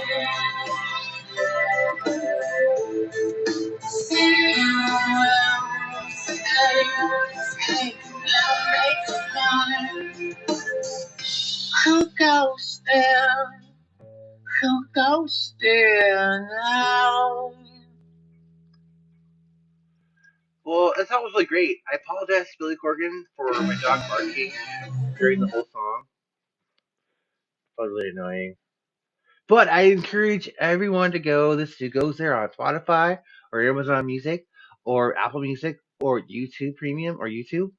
Say you will stay, love makes mine. Who goes there? Who goes there now? Well, that song was really great. I apologize to Billy Corgan for my dog barking during the whole song. That was really annoying. But I encourage everyone to go. This goes there on Spotify or Amazon Music or Apple Music or YouTube Premium or YouTube.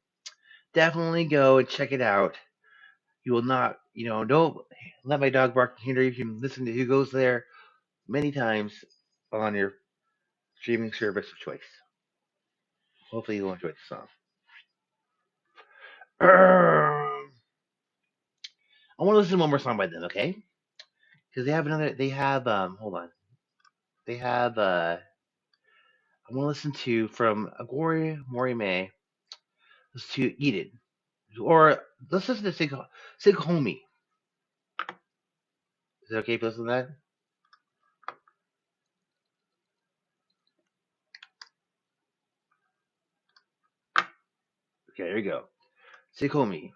Definitely go and check it out. You will not, don't let my dog bark hinder you. You can listen to Who Goes There many times on your streaming service of choice. Hopefully you'll enjoy the song. I want to listen to one more song by them, okay? Because they have another. They have Hold on. They have I want to listen to from Agori Morime. Let's to Eat It, or let's listen to Sig Homie. Is it okay if we listen to that? Okay, there you go. Sig Homie.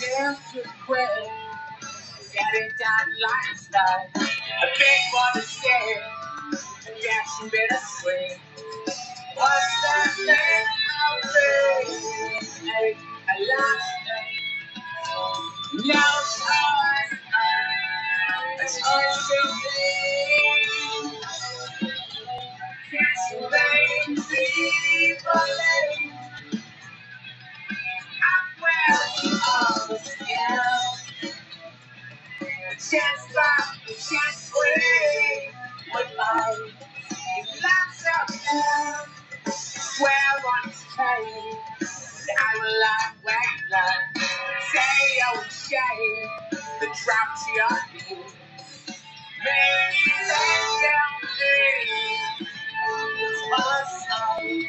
Yes, you quit. Getting that lifestyle. A big one to say. Yes, you better swing. What's that thing I'll say? A last no time. It's hard to be. Can't blame people. I'm well. Yeah. Chance back, chance free. With my lots of love. Swear on his pain. I'm alive, wait, love. Say, oh, shame. The drop to your feet. Maybe let down me. My soul.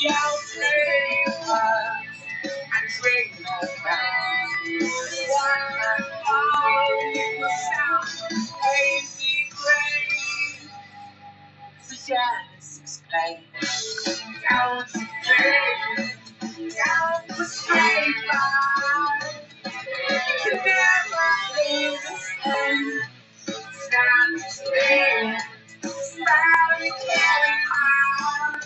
Your dreamers and dreamers one and all sound hazy gray. So just explain. Down to dream, down the straight line. You never leave the same. Stand still, smile you carry high.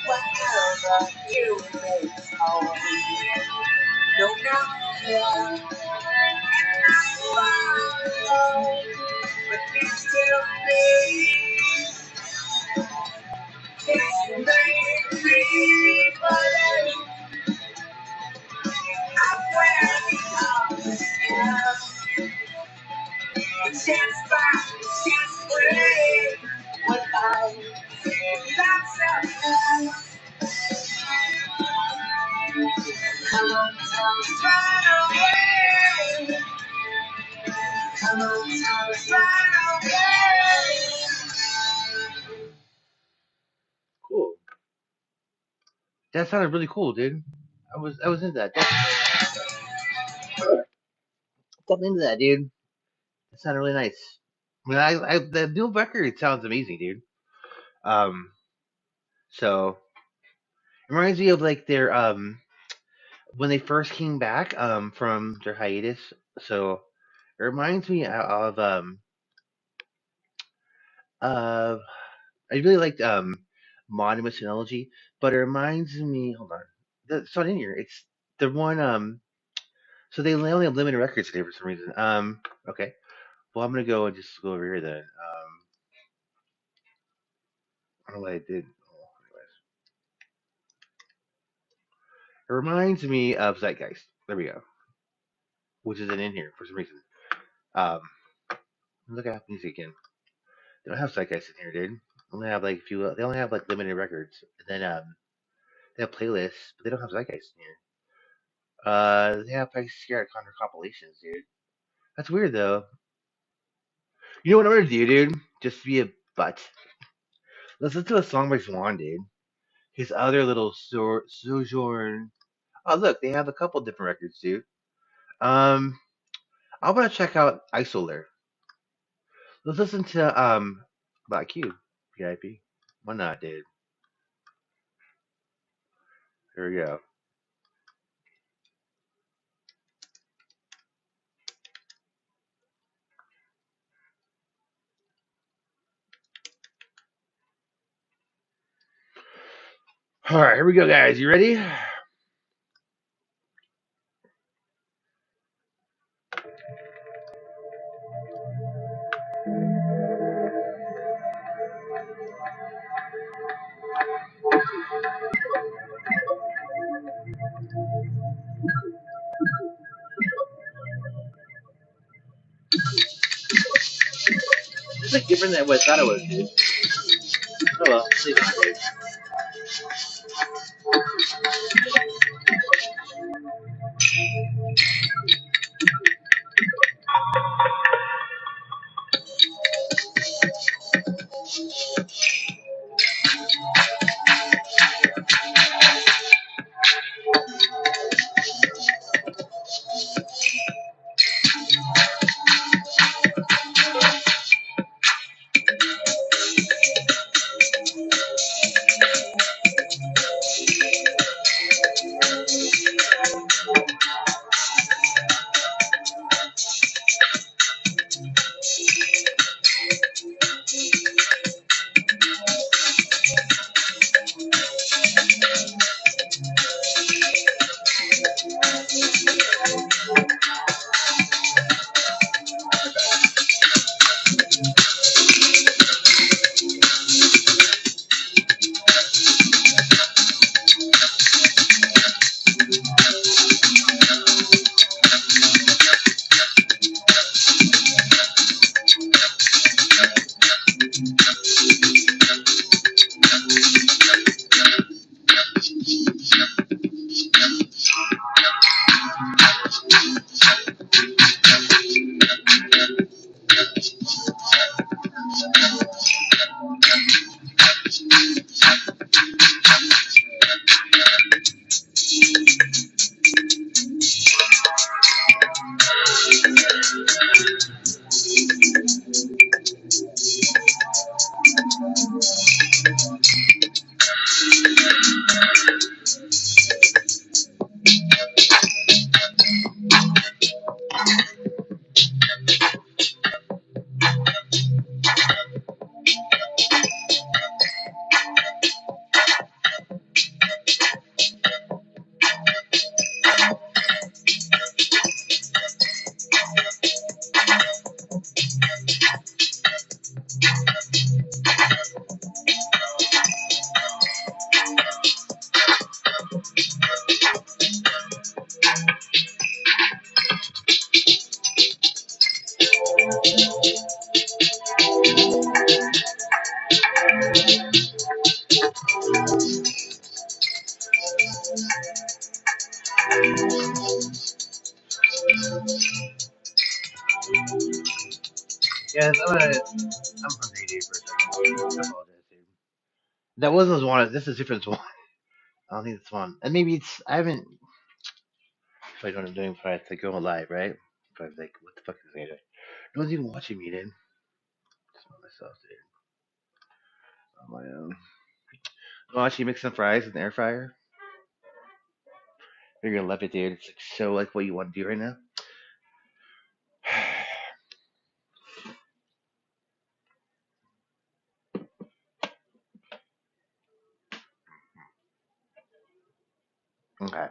Whatever you make home, no matter and not far, but you still be. It's made me believe I'm where we belong. Yeah. The chance back, the chance free. What I lots of love. Come on, tell me, run away. Come on, tell us run away. Cool. That sounded really cool, dude. I was into that. Definitely into that, dude. That sounded really nice. I mean, the new record sounds amazing, dude. Um, so it reminds me of like their when they first came back from their hiatus. So it reminds me of I really liked Modern Synology, but it reminds me. Hold on, it's not in here. It's the one. So they only have limited records today for some reason. Okay. Well, I'm gonna go and just go over here then. I don't know what I did. Oh, anyways, it reminds me of Zeitgeist. There we go, which isn't in here for some reason. Um, look at Apple Music again. They don't have Zeitgeist in here, dude. They only have like a few. They only have like limited records, and then they have playlists, but they don't have Zeitgeist in here. They have like Sierra Contra compilations, dude. That's weird though. You know what I'm gonna do, dude? Just to be a butt. Let's listen to a song by Swan, dude. His other little sojourn. Oh, look, they have a couple different records, dude. Um, I want to check out Isolar. Let's listen to Black Cube, PIP. Why not, dude? Here we go. All right, here we go, guys. You ready? It's like different than what I thought it was, dude. Oh well, see you. Yes, I'm hungry, dude, for a second. I apologize, dude. That wasn't one. This is a different one. I don't think it's one. And maybe it's. I haven't. If I know what I'm doing, if I have to go live, right? If I was like, what the fuck is this? No one's even watching me, dude. Just by myself, dude. On my own. Oh, actually, make some fries in the air fryer. You're gonna love it, dude. It's like so like what you want to do right now. Okay.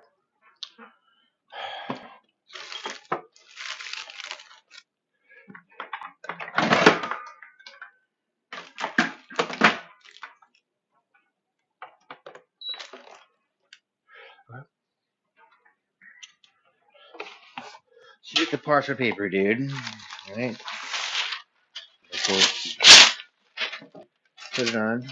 So get the parchment paper, dude. All right. Of course, put it on.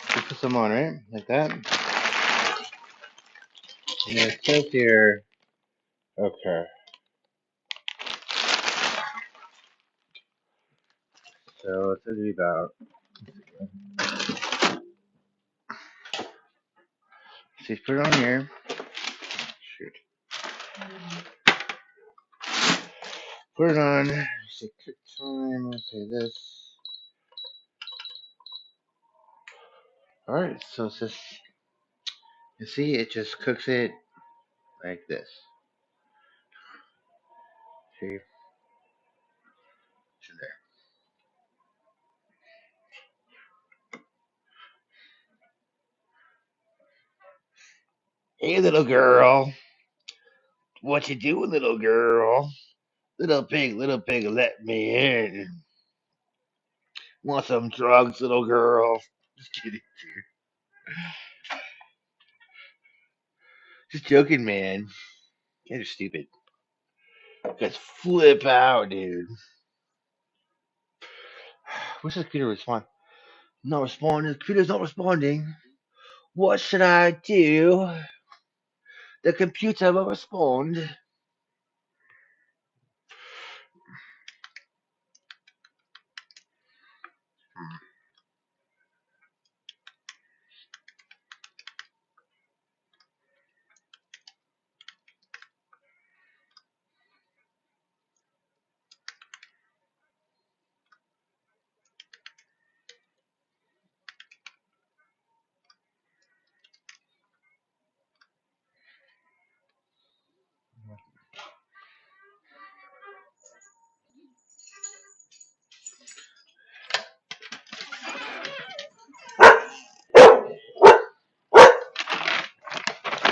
Just put some on, right? Like that. And it says here, okay. So it's gonna be about. So you put it on here. Shoot. Put it on. Say cook time. Let's say this. All right. So it's just. You see, it just cooks it like this. See, it's in there. Hey, little girl. What you doing, little girl? Little pig, let me in. Want some drugs, little girl? Just kidding, dude. Just joking, man. You're stupid. Just flip out, dude. What's the computer respond? Not responding. The computer's not responding. What should I do? The computer will respond.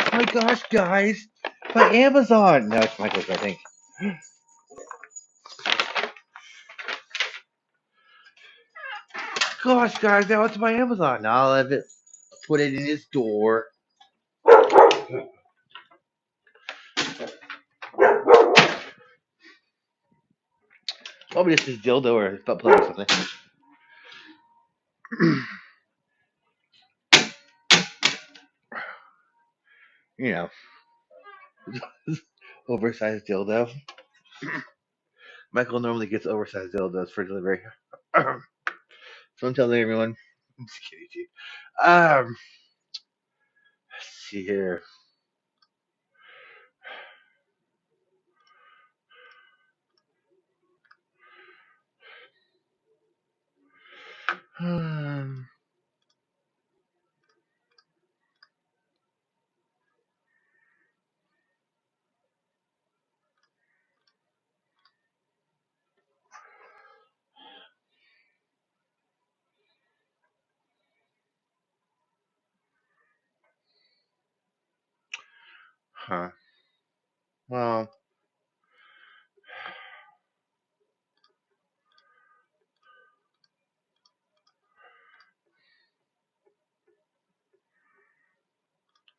Oh my gosh, guys. My Amazon. No, it's Michael's, I think. Gosh, guys, now it's my Amazon. Now I'll have it. Put it in his door. Probably just his dildo or butt plug or something. You know, oversized dildo. Michael normally gets oversized dildos for delivery. So I'm telling everyone. I'm just kidding, you. Let's see here. Um, huh. Well,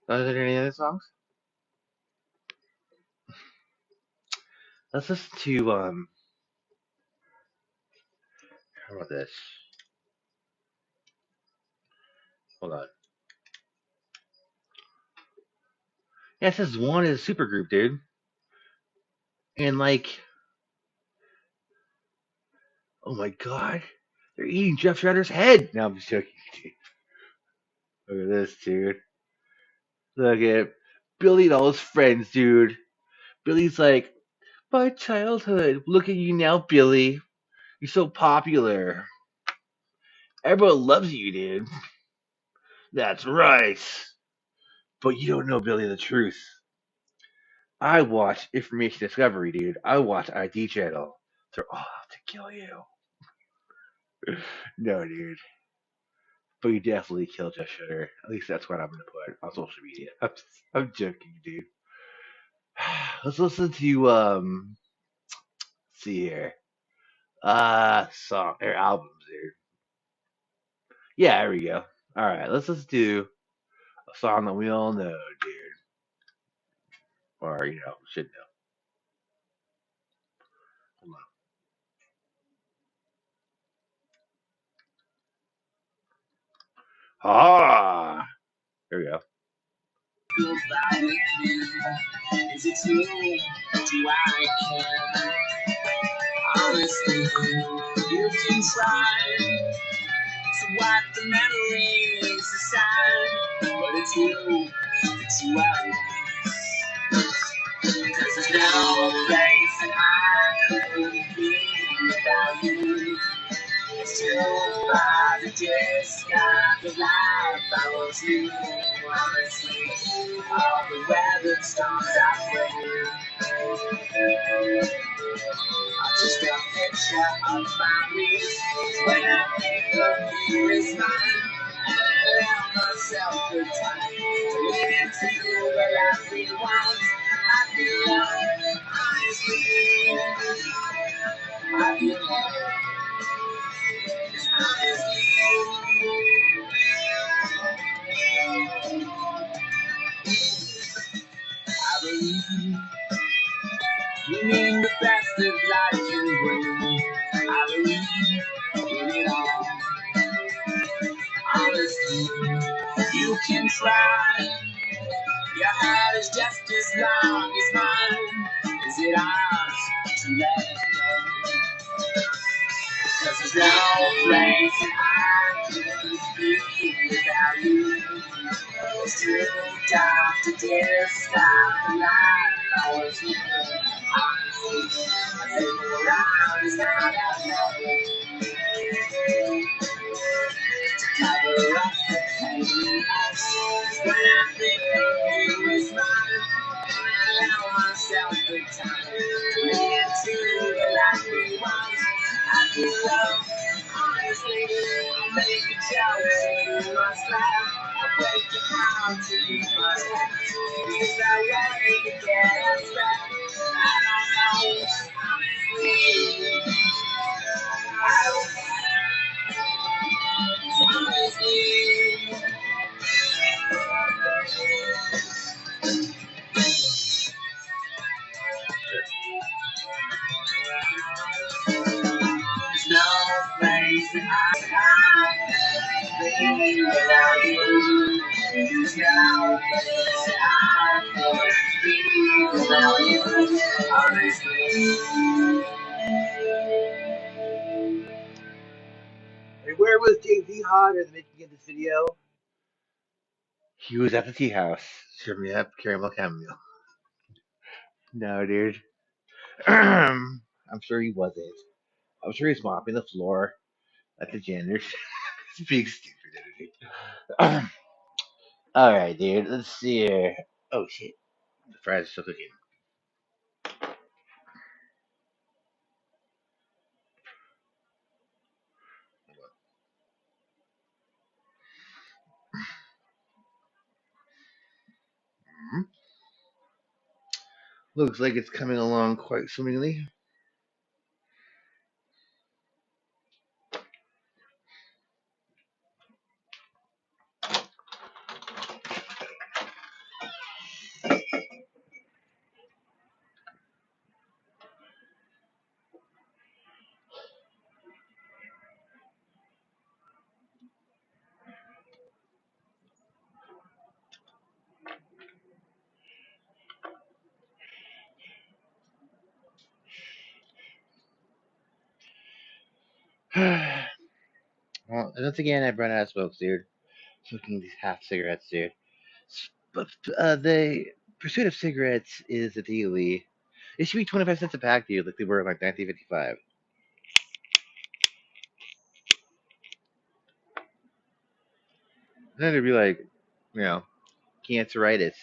are there any other songs? Let's listen to how about this? Hold on. Yeah, it says one is a super group, dude. And like, oh my god, they're eating Jeff Shredder's head. No, I'm just joking. Dude. Look at this, dude. Look at Billy and all his friends, dude. Billy's like, my childhood. Look at you now, Billy. You're so popular. Everyone loves you, dude. That's right. But you don't know, Billy, the truth. I watch Information Discovery, dude. I watch ID Channel. They're all out to kill you. No, dude. But you definitely killed Jeff Shredder. At least that's what I'm gonna put on social media. I'm joking, dude. Let's listen to let's see here. Song or albums, dude. Yeah, there we go. Alright, let's just do a song that we all know, dude. Or, should know. Hold Ah, there we go. Is it true? Do I care? Honestly, you can try to wipe the memories aside, but it's you that you are. Cause there's no place that I could be without you. It's too far to discard the life I was you. Honestly, all the weathered storms I played. Just a picture of my knees. When I think of you is mine, I allow myself the time to lean into the life we want. I feel love, honestly. I feel love, I believe you mean the best that life can bring. I believe in it all. Honestly, you can try. Your heart is just as long as mine. Is it ours to let go? Cause there's no place that I could be without you. It's too dark to discard the light I was living. Honestly, I think around is not to cover up the pain. When I think of you is mine, I allow myself the time to lean into the life we want. I feel love, honestly, I make a joke, so you must laugh. I break your heart, so you must laugh. Is that way to get us back? I don't know, honestly, I don't know, honestly. There's no place that I could be without you. There's no place that I could be without you. Honestly. And where was Jay-Z Hot in the making of this video? He was at the tea house. Serving me up caramel chamomile. No, dude. I'm sure he wasn't. I'm sure he's mopping the floor at the janitor's. It's being stupid. Alright, dude. Let's see here. Oh, shit. The fries are still cooking. Mhm. Looks like it's coming along quite swimmingly. Well, once again, I've run out of smokes, dude. Smoking these half cigarettes, dude. But the pursuit of cigarettes is illegally. It should be 25 cents a pack, dude, like they were in like 1955. Then it'd be like, you know, canceritis.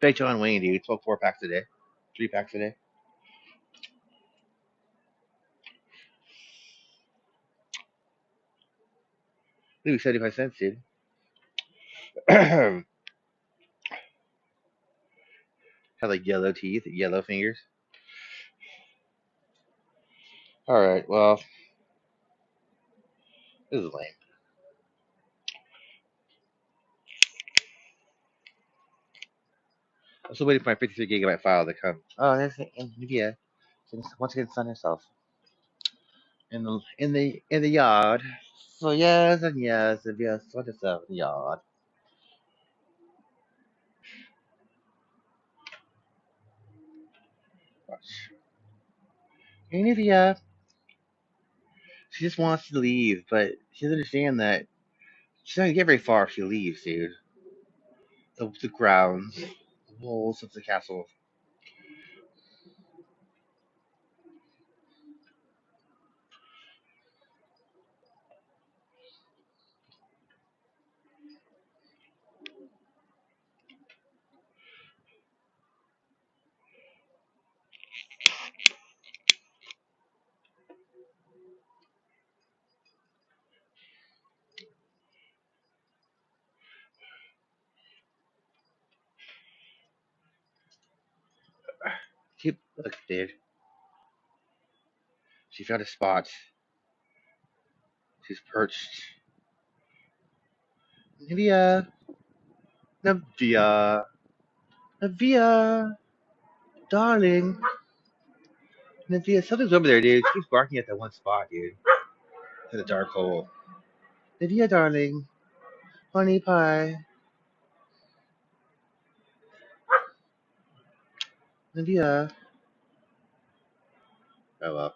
Like John Wayne, dude, smoke 4 packs a day, 3 packs a day. Maybe 75 cents, dude. Had like yellow teeth, yellow fingers. All right, well, this is lame. I'm still waiting for my 53 gigabyte file to come. Oh, there's Nvidia. Once again, sun herself in the yard. So yes and yes and yes. What is up, y'all? Hey, Nivea. She just wants to leave, but she doesn't understand that she's not gonna get very far if she leaves, dude. The grounds, the walls of the castle. Look, dude. She found a spot. She's perched. Nivea. Nivea. Nivea. Darling. Nivea, something's over there, dude. She keeps barking at that one spot, dude. In the dark hole. Nivea, darling. Honey pie. Nivea. Oh well.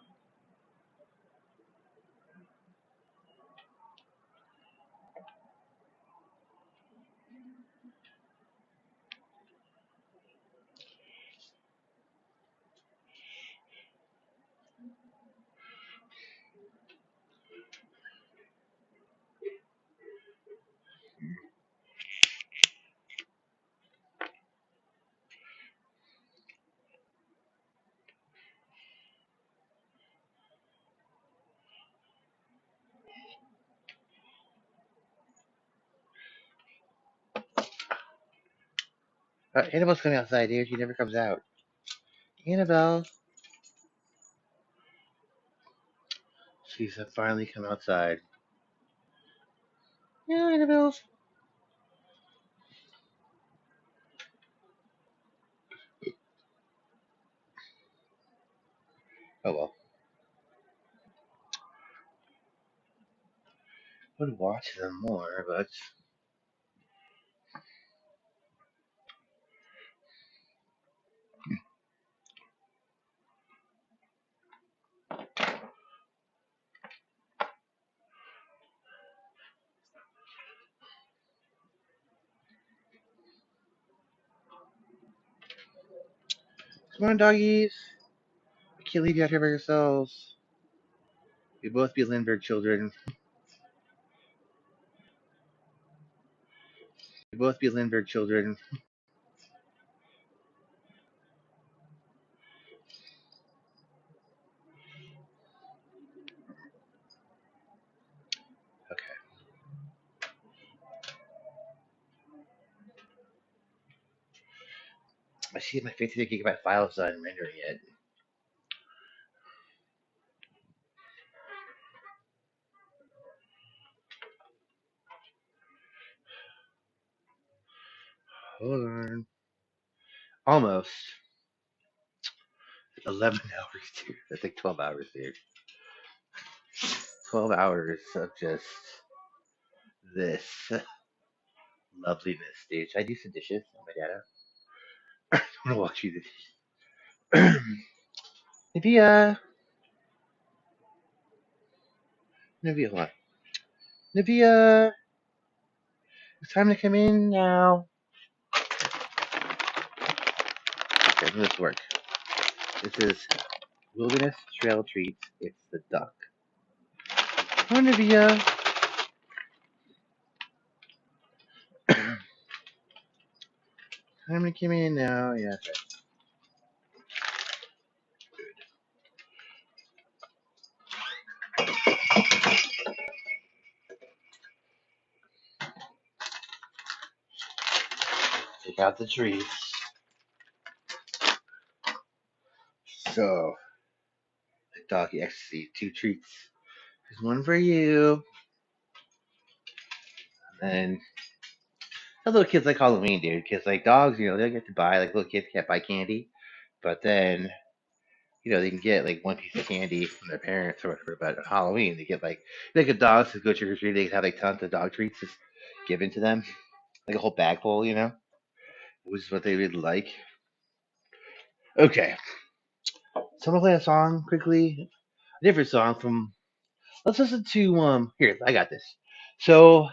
Annabelle's coming outside, dude. She never comes out. Annabelle. She's finally come outside. Yeah, Annabelle. Oh well. Would watch them more, but come on, doggies. I can't leave you out here by yourselves. You both be Lindbergh children. You both be Lindbergh children. Okay. I see my 53 gigabyte file's not rendering yet. Hold on. Almost. 11 hours, dude. That's like 12 hours, dude. 12 hours of just this loveliness, dude. Should I do some dishes on my data? I'm gonna watch you do dishes. Navia. Navia, hold on. Navia. It's time to come in now. Okay, how does this work? This is Wilderness Trail Treats. It's the duck. Oh, Navia. Time to come in now. Yeah, that's right. Take out the treats. So, the doggy ecstasy, 2 treats. There's one for you. And the little kids like Halloween, dude. Because, like, dogs, they get to buy, like, little kids can't buy candy. But then they can get like one piece of candy from their parents or whatever. But on Halloween, they get like a dog to go trick or treat. They can have like tons of dog treats just given to them, like a whole bag full, which is what they really like. Okay, so I'm gonna play a song quickly, a different song from. Let's listen to Here, I got this. So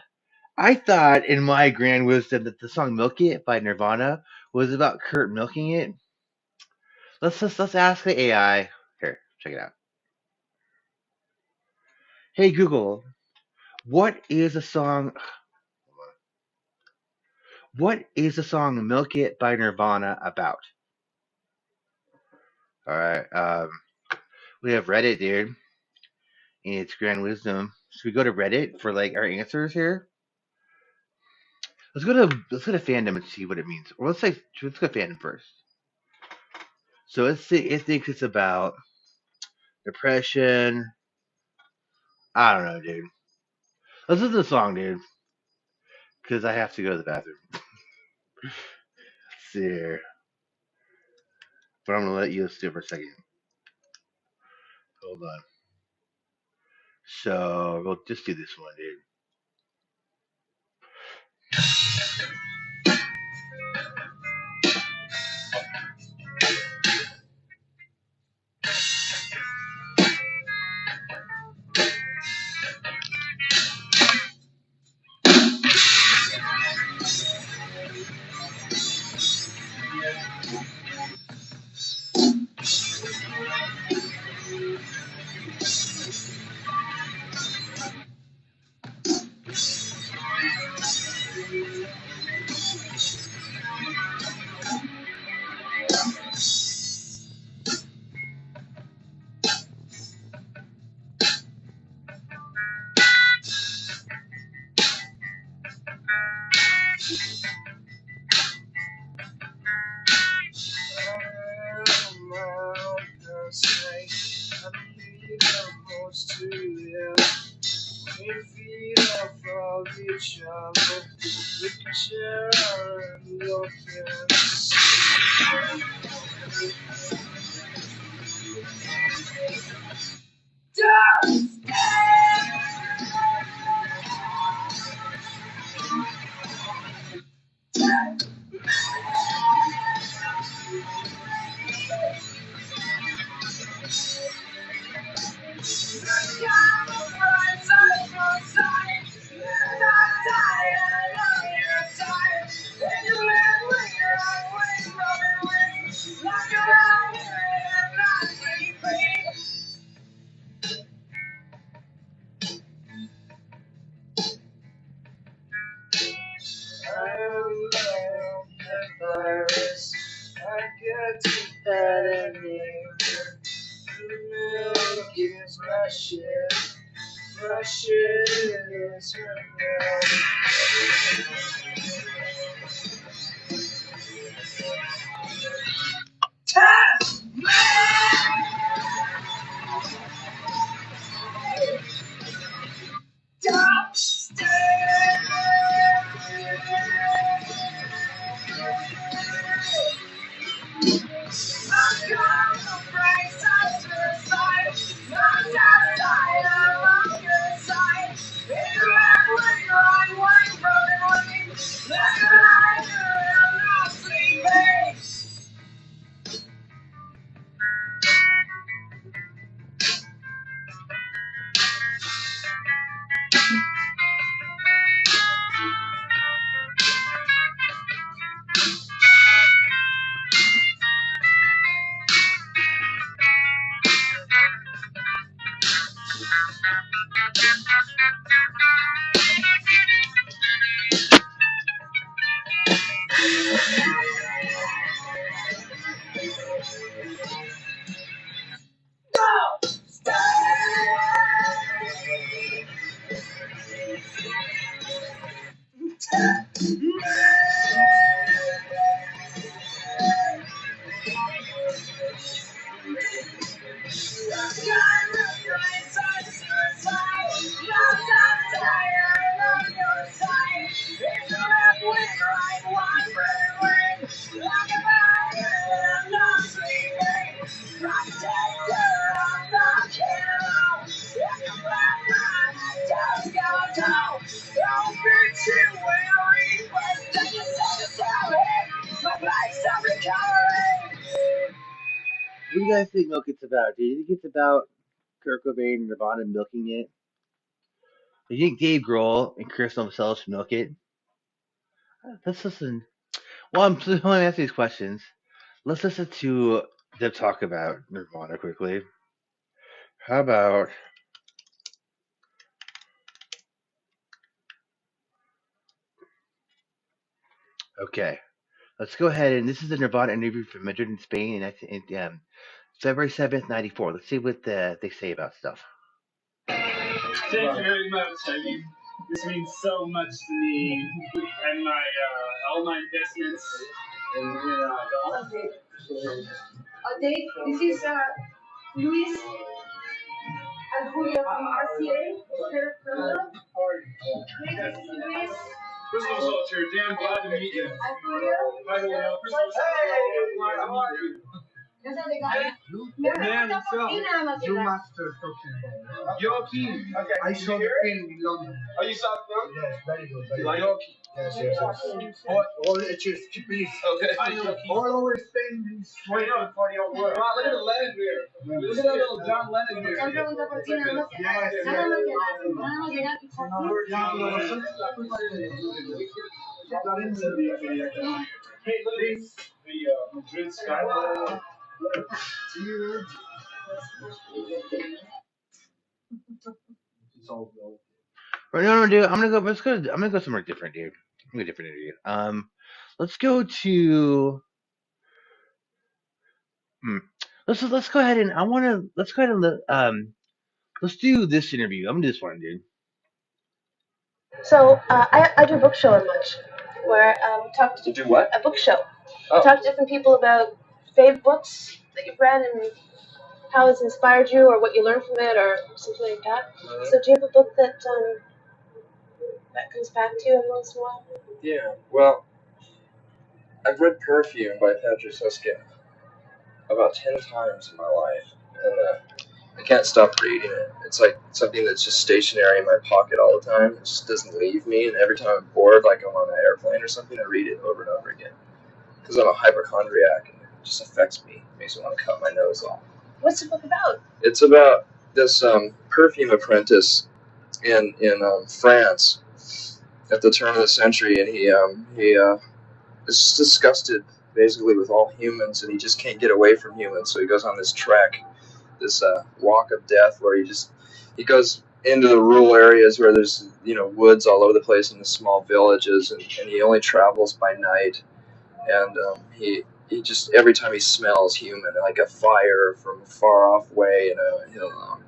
I thought in my grand wisdom that the song "Milk It" by Nirvana was about Kurt milking it. Let's ask the AI. Here, check it out. Hey Google, what is the song? What is the song "Milk It" by Nirvana about? All right, we have Reddit, dude. And it's grand wisdom. Should we go to Reddit for like our answers here? Let's go to fandom and see what it means. Or let's go fandom first. So let's see. It thinks it's about depression. I don't know, dude. Let's listen to the song, dude, because I have to go to the bathroom. Let's see here, but I'm gonna let you listen to it for a second. Hold on. So we'll just do this one, dude. do you guys think Milk It's about? Do you think it's about Kurt Cobain and Nirvana milking it? Do you think Dave Grohl and Chris themselves should milk it? Let's listen. Well, I'm just want to ask these questions. Let's listen to them talk about Nirvana quickly. How about okay? Let's go ahead and this is the Nirvana interview from Madrid in Spain, and that's in February 7th, '94. Let's see what they say about stuff. Thank you very much. I mean, this means so much to me and my all my investments. And Okay, this is Luis and Julio from RCA. Luis. Crystal Soldier, damn glad to meet you. By the way, Crystal Soldier, Man, you master talking. Joaquin. Okay. I saw the film in London. Oh, you saw the film? Yes, very good. Very Like good. Joaquin. Yes. All please. Okay. All over Spain is Wait, no, funny old word. Wow, look at the Lennon beer. Look at that little John Lennon beer. Hey, look, the Madrid skyline. Right, no, dude. I'm gonna go. Let's go. I'm gonna go somewhere different, dude. I'm gonna go different, dude. Let's go to. Hmm. Let's go ahead and I want to let's go ahead and let's do this interview. I'm gonna do this one, dude. So I do a book show a bunch where talk to You do what? a book show. Oh. Talk to different people about favorite books that you've read and how it's inspired you or what you learned from it or something like that. So do you have a book that comes back to you every once in a while? Yeah, well, I've read Perfume by Patrick Susskind about 10 times in my life, and I can't stop reading it. It's like something that's just stationary in my pocket all the time. It just doesn't leave me, and every time I'm bored, like I'm on an airplane or something, I read it over and over again. Because I'm a hypochondriac, and it just affects me. It makes me want to cut my nose off. What's the book about? It's about this perfume apprentice in France at the turn of the century, and he is just disgusted basically with all humans, and he just can't get away from humans. So he goes on this trek, this walk of death, where he goes into the rural areas where there's woods all over the place in the small villages, and he only travels by night, and he just every time he smells human, like a fire from a far off way, he'll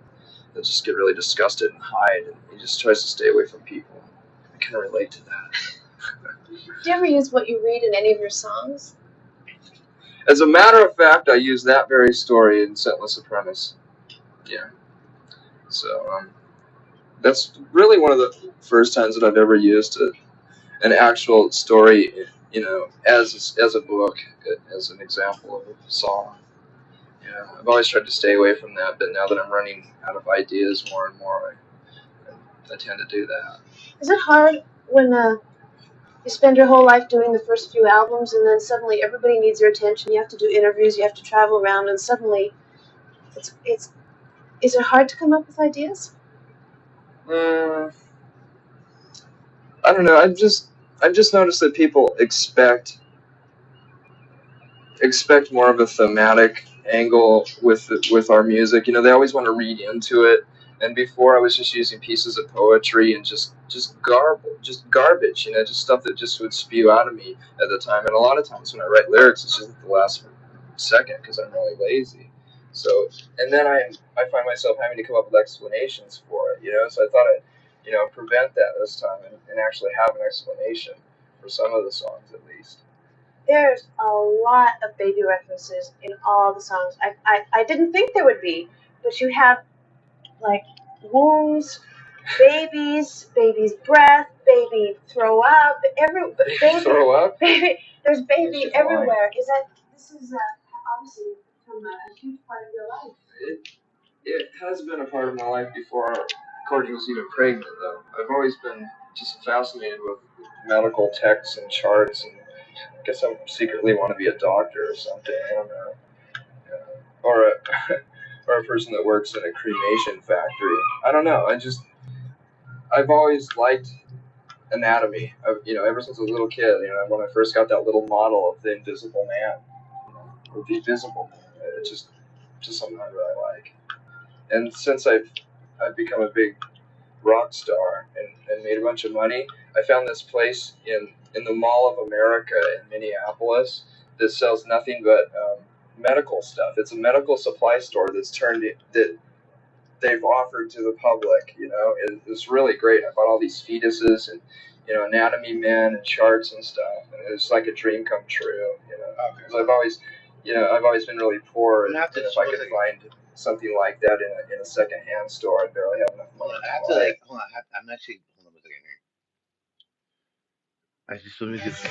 just get really disgusted and hide, and he just tries to stay away from people. I can relate to that. Do you ever use what you read in any of your songs? As a matter of fact, I use that very story in Scentless Apprentice. Yeah. So that's really one of the first times that I've ever used an actual story, as a book, as an example of a song. Yeah, I've always tried to stay away from that, but now that I'm running out of ideas more and more, I tend to do that. Is it hard when you spend your whole life doing the first few albums and then suddenly everybody needs your attention, you have to do interviews, you have to travel around, and suddenly is it hard to come up with ideas? I don't know. I've just noticed that people expect more of a thematic angle with our music. They always want to read into it. And before, I was just using pieces of poetry and just garbage, just stuff that just would spew out of me at the time. And a lot of times when I write lyrics, it's just at the last second because I'm really lazy. So, and then I find myself having to come up with explanations for it. So I thought I'd prevent that this time and actually have an explanation for some of the songs at least. There's a lot of baby references in all the songs. I didn't think there would be, but you have like wounds, baby's breath, baby throw up, baby Throw up? Baby, there's baby everywhere. This is obviously become a huge part of your life? It has been a part of my life before Courtney was even pregnant, though. I've always been just fascinated with medical texts and charts, and I guess I secretly want to be a doctor or something. I don't know. Yeah. or a or a person that works in a cremation factory. I don't know. I've always liked anatomy. Ever since I was a little kid. When I first got that little model of the Invisible Man, or the Invisible Man, it's just something I really like. And since I've become a big rock star and made a bunch of money, I found this place in the Mall of America in Minneapolis that sells nothing but medical stuff. It's a medical supply store that they've offered to the public. It's really great. I bought all these fetuses and anatomy men and charts and stuff, and it's like a dream come true. Okay. 'Cause I've always been really poor, I'm and gonna have to if I could find something like that in a secondhand store, I'd barely have enough money hold on, I to have to buy it. hold on. I'm actually hold on a second here. I just let me get this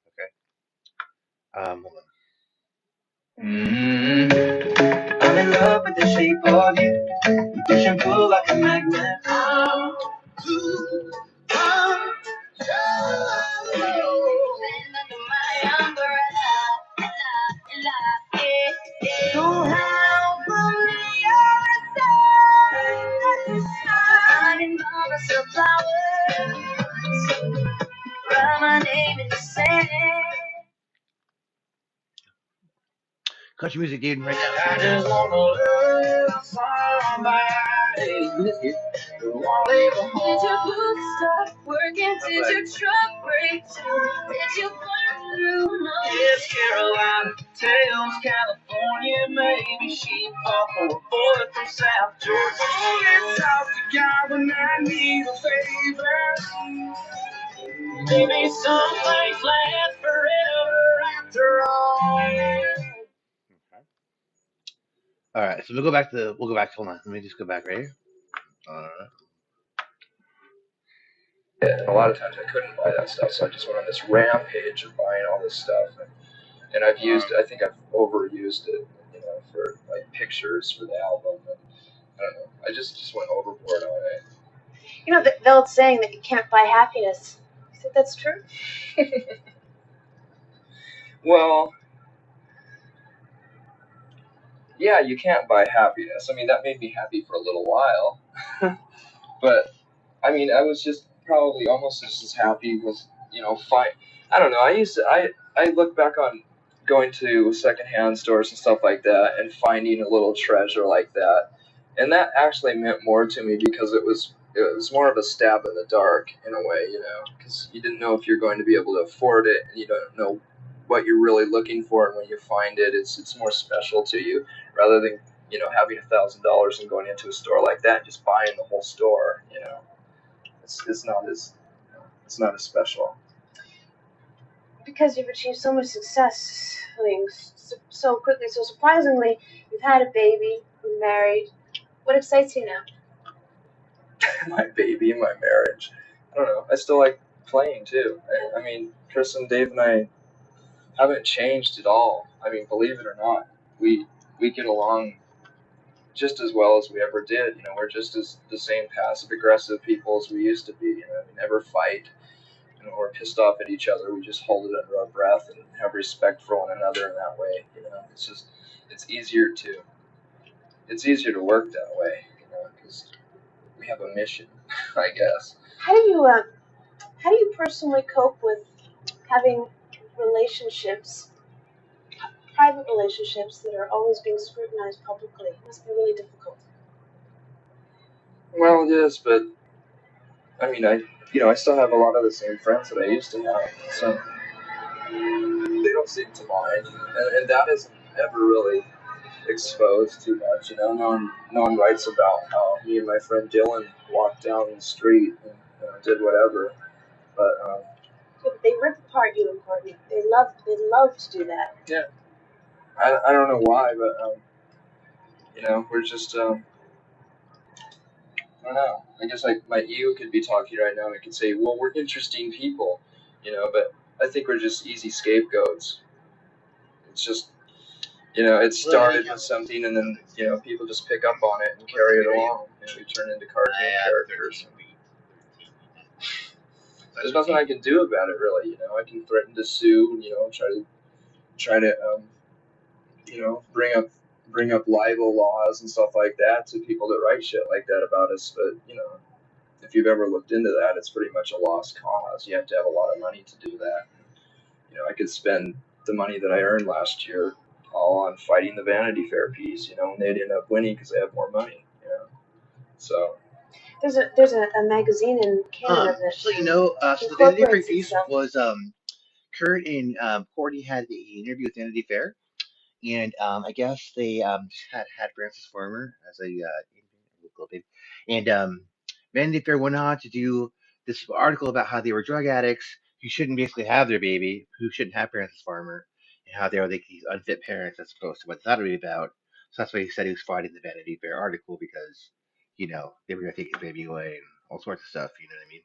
Okay. Hold on. I'm in love with the shape of you. You push and pull like a magnet. So how from the other side, I'm in love with the flowers. Write my name in the sand. Country music, dude, right now. I just wanna love somebody. Did your book stop working? Did your truck break down? Did you burn through? No. Yes, Carolina, Tales, California, maybe she fought for a boy from South Georgia. Let's talk to God when I need a favor. Maybe some things last forever after all. Okay. All right, so we'll go back to hold on. Let me just go back right here. And a lot of times I couldn't buy that stuff, so I just went on this rampage of buying all this stuff. And I think I've overused it, for like pictures for the album. And I don't know. I just went overboard on it. The old saying that you can't buy happiness. You think that's true? Well, yeah, you can't buy happiness. I mean, that made me happy for a little while, but I mean, I was just probably almost just as happy with fine. I don't know. I look back on going to secondhand stores and stuff like that and finding a little treasure like that, and that actually meant more to me because it was more of a stab in the dark in a way, because you didn't know if you're going to be able to afford it, and you don't know what you're really looking for, and when you find it, it's more special to you rather than having $1,000 and going into a store like that and just buying the whole store. It's not as special. Because you've achieved so much success, so quickly, so surprisingly, you've had a baby, you're married. What excites you now? My baby, my marriage. I don't know. I still like playing too. I mean, Chris and Dave and I haven't changed at all. I mean, believe it or not, we get along just as well as we ever did. We're just as the same passive aggressive people as we used to be. We never fight. We're pissed off at each other. We just hold it under our breath and have respect for one another in that way. It's easier to work that way. Because we have a mission, I guess. How do you personally cope with having relationships, private relationships that are always being scrutinized publicly? It must be really difficult. Well, it is, but I mean, I still have a lot of the same friends that I used to have, so they don't seem to mind, and that isn't ever really exposed too much. No one writes about how me and my friend Dylan walked down the street and did whatever, but Yeah, but they rip apart you and Courtney. They love to do that. yeah, I don't know why, but we're just I don't know. I guess like my ego could be talking right now and it could say, "Well, we're interesting people," but I think we're just easy scapegoats. It's just it started with something and then people just pick up on it and carry it along, and we turn into cartoon characters. There's nothing I can do about it really. I can threaten to sue. Try to bring up libel laws and stuff like that to people that write shit like that about us. But if you've ever looked into that, it's pretty much a lost cause. You have to have a lot of money to do that. I could spend the money that I earned last year all on fighting the Vanity Fair piece, and they'd end up winning because they have more money. So there's a magazine in Canada that So so the Vanity Fair incorporates piece itself. was Kurt and Courtney had the interview with Vanity Fair, and I guess they just had Francis Farmer as a and Vanity Fair went on to do this article about how they were drug addicts who shouldn't basically have their baby, who shouldn't have Francis Farmer, and how they were like these unfit parents as opposed to what they thought it would be about. So that's why he said he was fighting the Vanity Fair article because they were gonna take his baby away and all sorts of stuff. You know what I mean?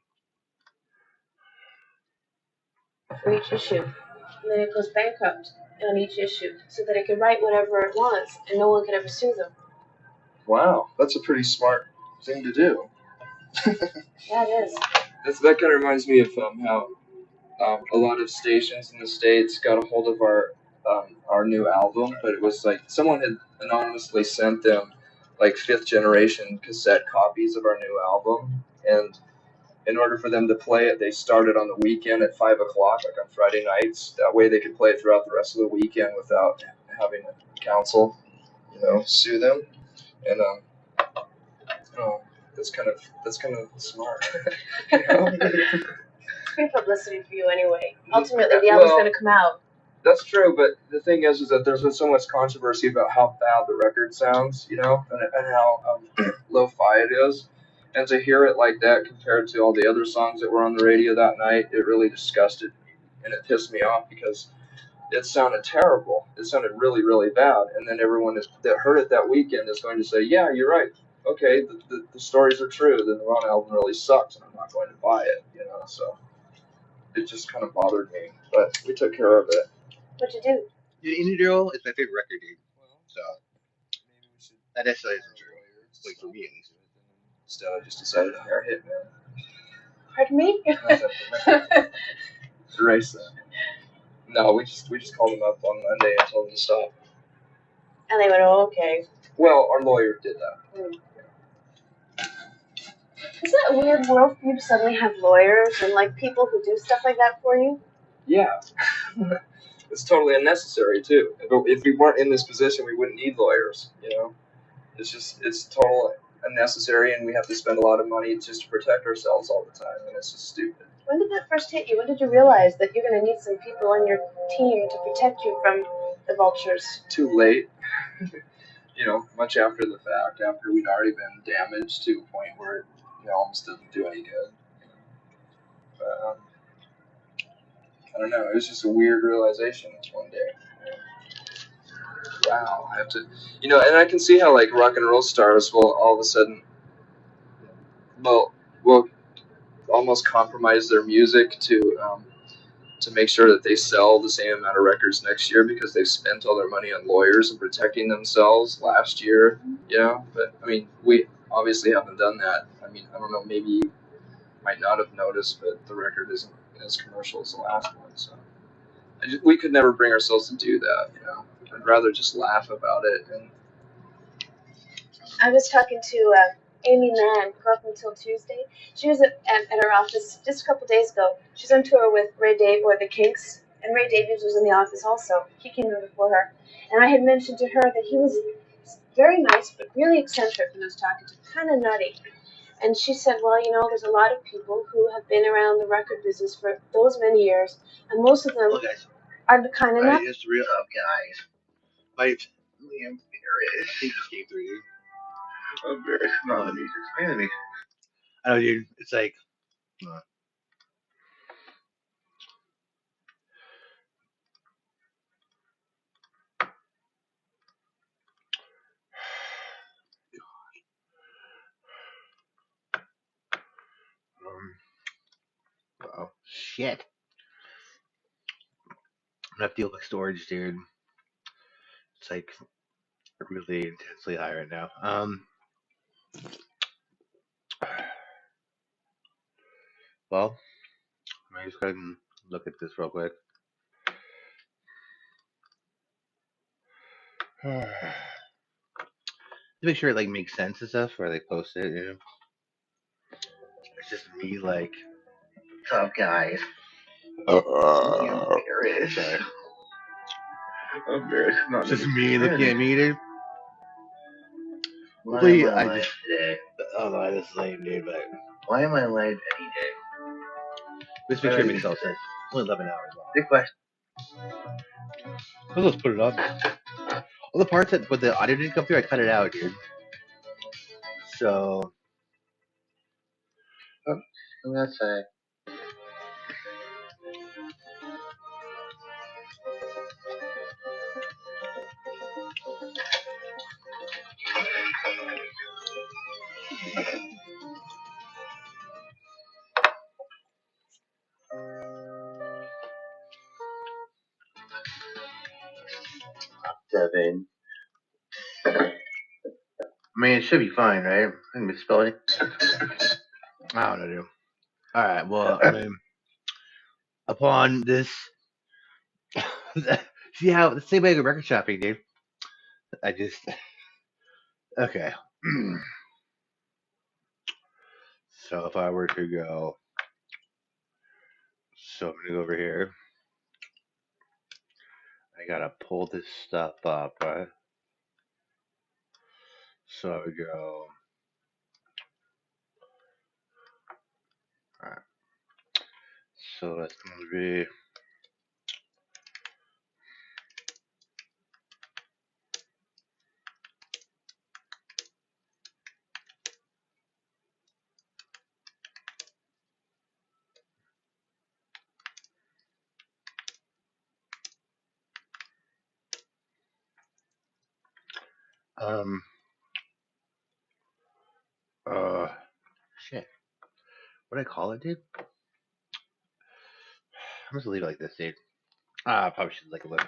For each issue. And then it goes bankrupt on each issue so that it can write whatever it wants and no one can ever sue them. wow, that's a pretty smart thing to do. Yeah, it is. That kind of reminds me of how a lot of stations in the States got a hold of our new album, but it was like someone had anonymously sent them like fifth generation cassette copies of our new album, and in order for them to play it, they started on the weekend at 5 o'clock, like on Friday nights. That way, they could play it throughout the rest of the weekend without having counsel, sue them. And oh, that's kind of smart. you know? It's good publicity for you anyway. Ultimately, the album's going to come out. That's true, but the thing is that there's been so much controversy about how bad the record sounds, and how lo-fi it is. And to hear it like that compared to all the other songs that were on the radio that night, it really disgusted me. And it pissed me off because it sounded terrible. It sounded really, really bad. And then everyone that heard it that weekend is going to say, yeah, you're right. Okay, the stories are true. The Nirvana album really sucks, and I'm not going to buy it, So it just kind of bothered me. But we took care of it. What'd you do? The Indie Girl is my favorite record, dude. So Maybe we should that necessarily isn't true. Like for me, at least. instead, I just decided to hire Hitman. Pardon me? Erase that. No, we just called them up on Monday and told them to stop. And they went, oh, okay. Well, our lawyer did that. Isn't that a weird world for you to suddenly have lawyers and like people who do stuff like that for you? Yeah. It's totally unnecessary too. If we weren't in this position, we wouldn't need lawyers. It's total unnecessary, and we have to spend a lot of money just to protect ourselves all the time, and it's just stupid. When did that first hit you? When did you realize that you're going to need some people on your team to protect you from the vultures? Too late. Much after the fact, after we'd already been damaged to a point where it almost didn't do any good. But I don't know. It was just a weird realization one day. Wow, I have to, and I can see how like rock and roll stars will all of a sudden will almost compromise their music to make sure that they sell the same amount of records next year because they've spent all their money on lawyers and protecting themselves last year. But I mean, we obviously haven't done that. I mean, I don't know, maybe you might not have noticed, but the record isn't as commercial as the last one, so we could never bring ourselves to do that. I'd rather just laugh about it. And I was talking to Amy Mann up until Tuesday. She was at her office just a couple days ago. She's on tour with Ray Davies or the Kinks, and Ray Davies was in the office also. He came in before her. And I had mentioned to her that he was very nice but really eccentric when I was talking to him, kind of nutty. And she said, well, there's a lot of people who have been around the record business for those many years, and most of them are the kind of nutty. It's real guys. Like Liam Ferris. He just came through, dude. I'm very smart. He's explaining me. I know, dude. It's like. shit. I have to deal with storage, dude. It's like really intensely high right now. Well, let me just go ahead and look at this real quick. To make sure it like makes sense and stuff where they post it, you know. It's just me like, what's up, guys? Embarrassed. Sorry. Embarrassed. Not It's just even me looking at me, dude. Why Hopefully, am I I alive just. today? Oh no, this is lame, dude. But Why am I alive any day? let's make sure it makes sense. Only 11 hours long. Good question. Let's put it on. All the parts that with the audio didn't come through, I cut it out, dude. So. I'm outside. Seven. I mean, it should be fine, right? I can misspell it. I don't know, dude. Alright, well, I mean, upon this. See how. The same way I go record shopping, dude. I just. Okay. So if I were to go. So I'm going to go over here. I gotta pull this stuff up, right? So I would go. Alright. So that's going to be. Um. Shit. What do I call it, dude? I'm just gonna leave it like this, dude. I probably should like look.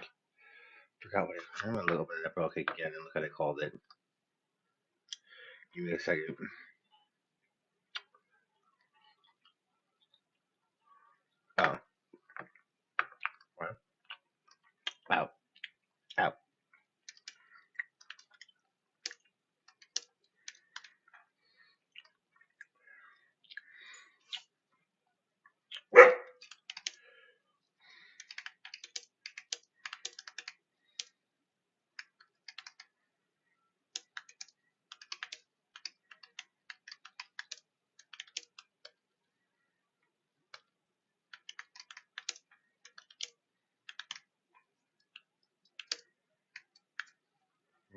Forgot what I'm gonna open it up real quick again and look what I called it. Give me a second. Oh. What? Ow. Ow.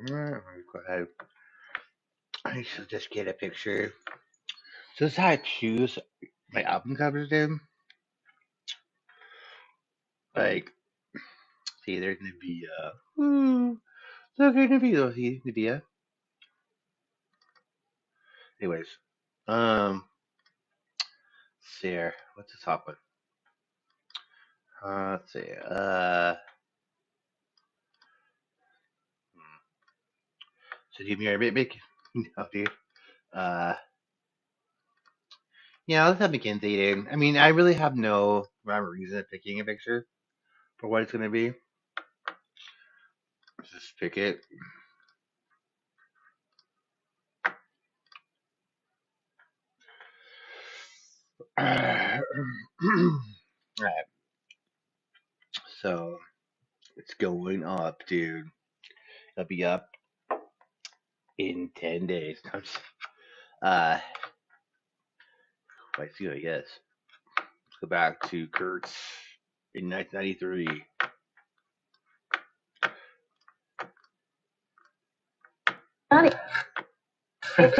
Alright, I'm gonna go ahead. I should just get a picture. So this is how I choose my album covers, dude. Like, see, there's gonna be look at the video, see the video. Anyways, let's see here. What's the top one? Let's see. So give me a bit, no, dude. Yeah, let's have Mackenzie, dude. I mean, I really have no rhyme or reason of picking a picture for what it's gonna be. Let's just pick it. Alright. So it's going up, dude. It'll be up in 10 days. Uh, I see, I guess. Let's go back to Kurtz in 1993. Nutty. It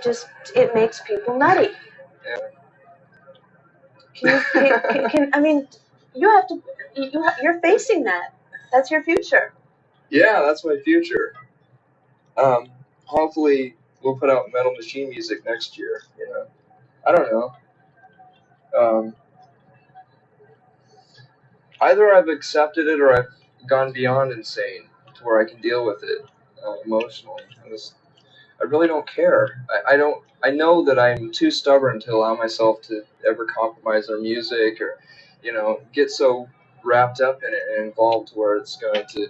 just, it makes people nutty. I mean, you have to, you're facing that. That's your future. Yeah, that's my future. Hopefully we'll put out Metal Machine music next year. You know, I don't know. either I've accepted it or I've gone beyond insane to where I can deal with it emotionally. I really don't care. I know that I'm too stubborn to allow myself to ever compromise our music or, get so wrapped up in it and involved to where it's going to,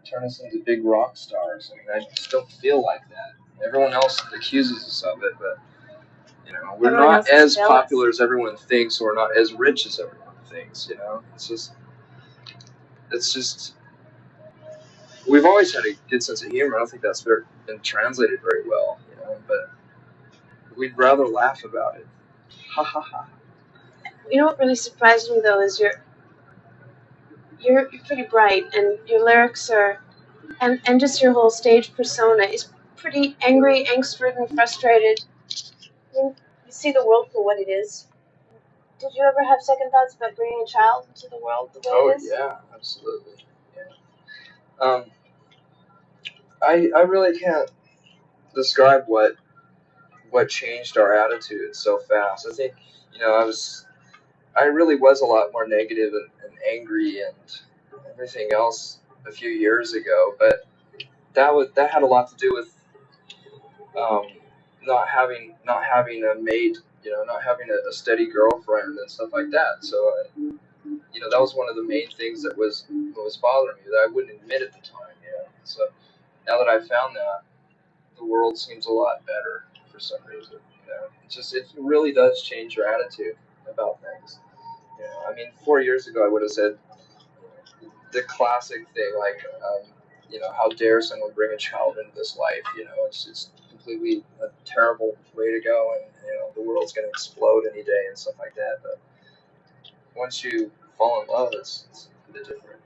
turn us into big rock stars. I mean, I just don't feel like that. Everyone else accuses us of it, but we're Everyone not else is as jealous. popular as everyone thinks, or not as rich as everyone thinks. It's just we've always had a good sense of humor. I don't think that's been translated very well, but we'd rather laugh about it. Ha ha ha. You know what really surprised me though is you're pretty bright, and your lyrics are, and just your whole stage persona is pretty angry, angst-ridden, frustrated. I mean, you see the world for what it is. Did you ever have second thoughts about bringing a child into the world the way Oh it is? yeah, absolutely. Yeah. I really can't describe what changed our attitude so fast. I think I really was a lot more negative and angry and everything else a few years ago, but that had a lot to do with um, not having a mate, not having a steady girlfriend and stuff like that. So that was one of the main things that was bothering me that I wouldn't admit at the time. So now that I've found that, the world seems a lot better for some reason. It really does change your attitude about things. I mean, 4 years ago I would have said the classic thing like, how dare someone bring a child into this life? It's just completely a terrible way to go, and the world's going to explode any day and stuff like that. But once you fall in love, it's a bit different.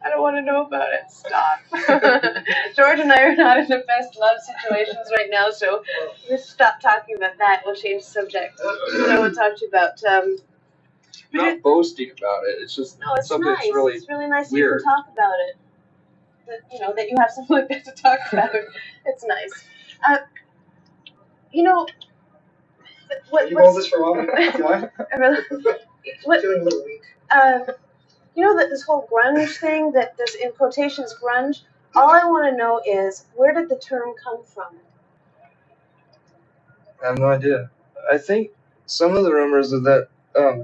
I don't want to know about it. Stop. George and I are not in the best love situations right now, so let's stop talking about that. We'll change the subject. What I want to talk to you about. Not boasting about it. It's just No, it's something nice. that's really It's really nice weird. you can talk about it. That you have something like that to talk about. It's nice. You know, what? You hold this for a moment. What? Feeling a little weak. That this whole grunge thing, that there's in quotations grunge. All I want to know is, where did the term come from? I have no idea. I think some of the rumors are that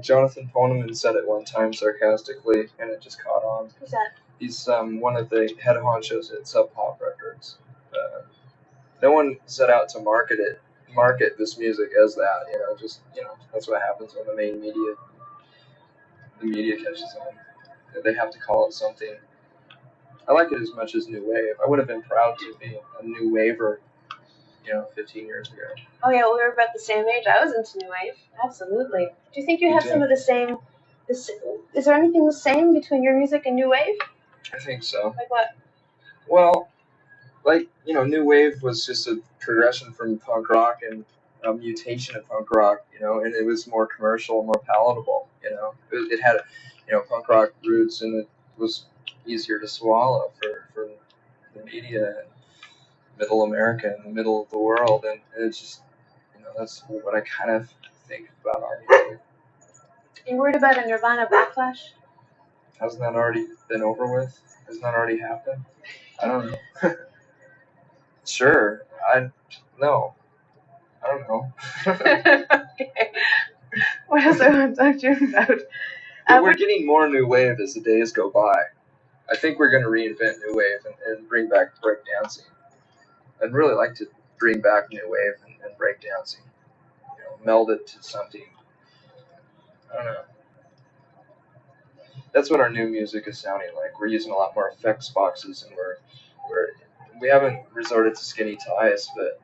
Jonathan Poneman said it one time sarcastically, and it just caught on. Who's that? He's one of the head honchos at Sub Pop Records. No one set out to market this music as that. That's what happens when the media catches on. They have to call it something. I like it as much as new wave. I would have been proud to be a new waver, 15 years ago. Oh yeah, we were about the same age. I was into new wave. Absolutely. Do you think you have some of the same? Is there anything the same between your music and new wave? I think so. Like what? Well, new wave was just a progression from punk rock and a mutation of punk rock, and it was more commercial, more palatable, It had, punk rock roots, and it was easier to swallow for the media and middle America and the middle of the world, and it's just, that's what I kind of think about our music. Are you worried about a Nirvana backlash? Hasn't that already been over with? Hasn't that already happened? I don't know. Sure. No. I don't know. Okay. What else I want to talk to you about? But we're getting more new wave as the days go by. I think we're going to reinvent new wave and bring back breakdancing. I'd really like to bring back new wave and breakdancing. Meld it to something. I don't know. That's what our new music is sounding like. We're using a lot more effects boxes, and we haven't resorted to skinny ties, but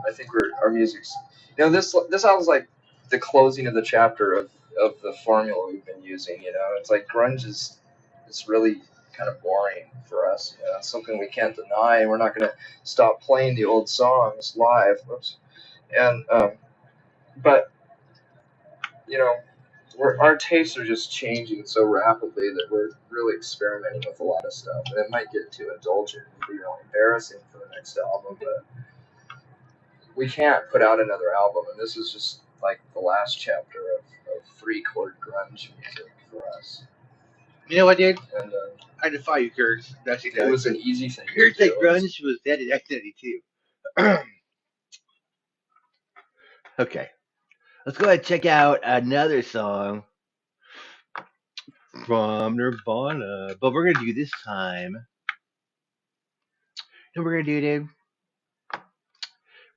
I think our music's. This sounds like the closing of the chapter of the formula we've been using. It's like grunge is really kind of boring for us. It's something we can't deny, and we're not going to stop playing the old songs live. Whoops. And but our tastes are just changing so rapidly that we're really experimenting with a lot of stuff, and it might get too indulgent and be really embarrassing for the next album, but we can't put out another album, and this is just like the last chapter of 3-chord grunge music for us. You know what, dude? And I defy you, Kurtz. That's it was an easy thing to Kurtz do. said grunge was dead in 1992. Okay. Let's go ahead and check out another song from Nirvana. But we're gonna do this time. You know what we're gonna do, dude?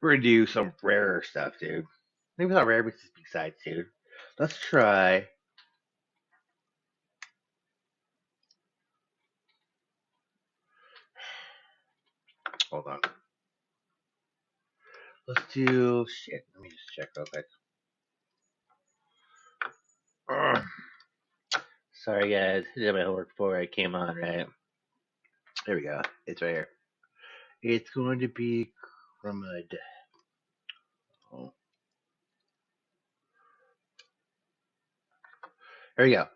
We're gonna do some rarer stuff, dude. Maybe not rare, but just besides, dude. Let's try. Hold on. Let's do shit. Let me just check real quick. Ugh. Sorry, guys. I did my homework before I came on, right? There we go. It's right here. It's going to be Crumud. Oh. There we go.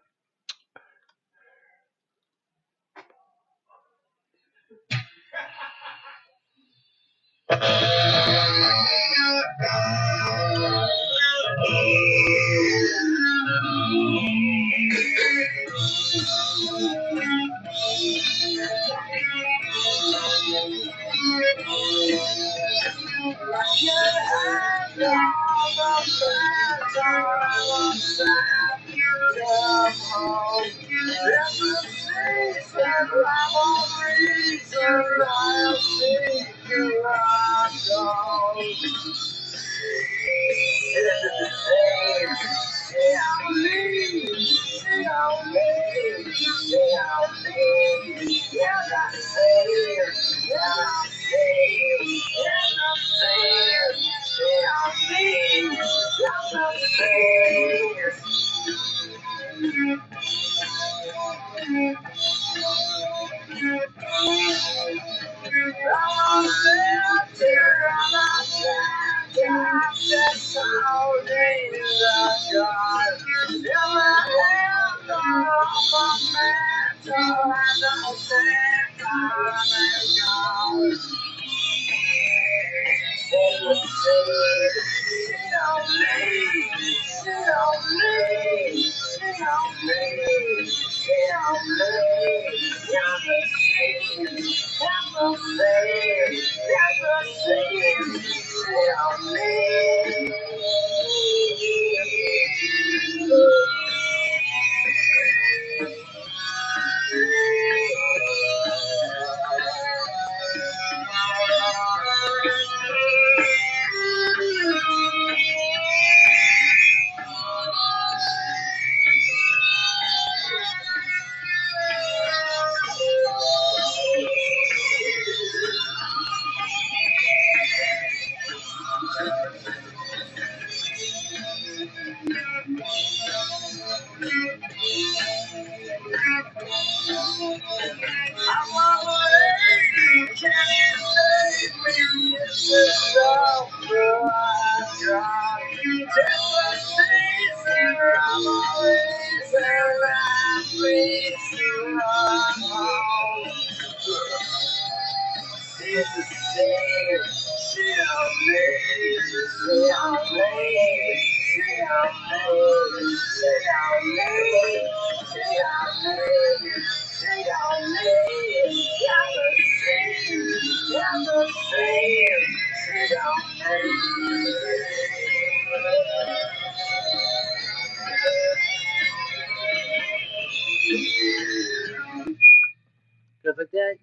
Stuff like that.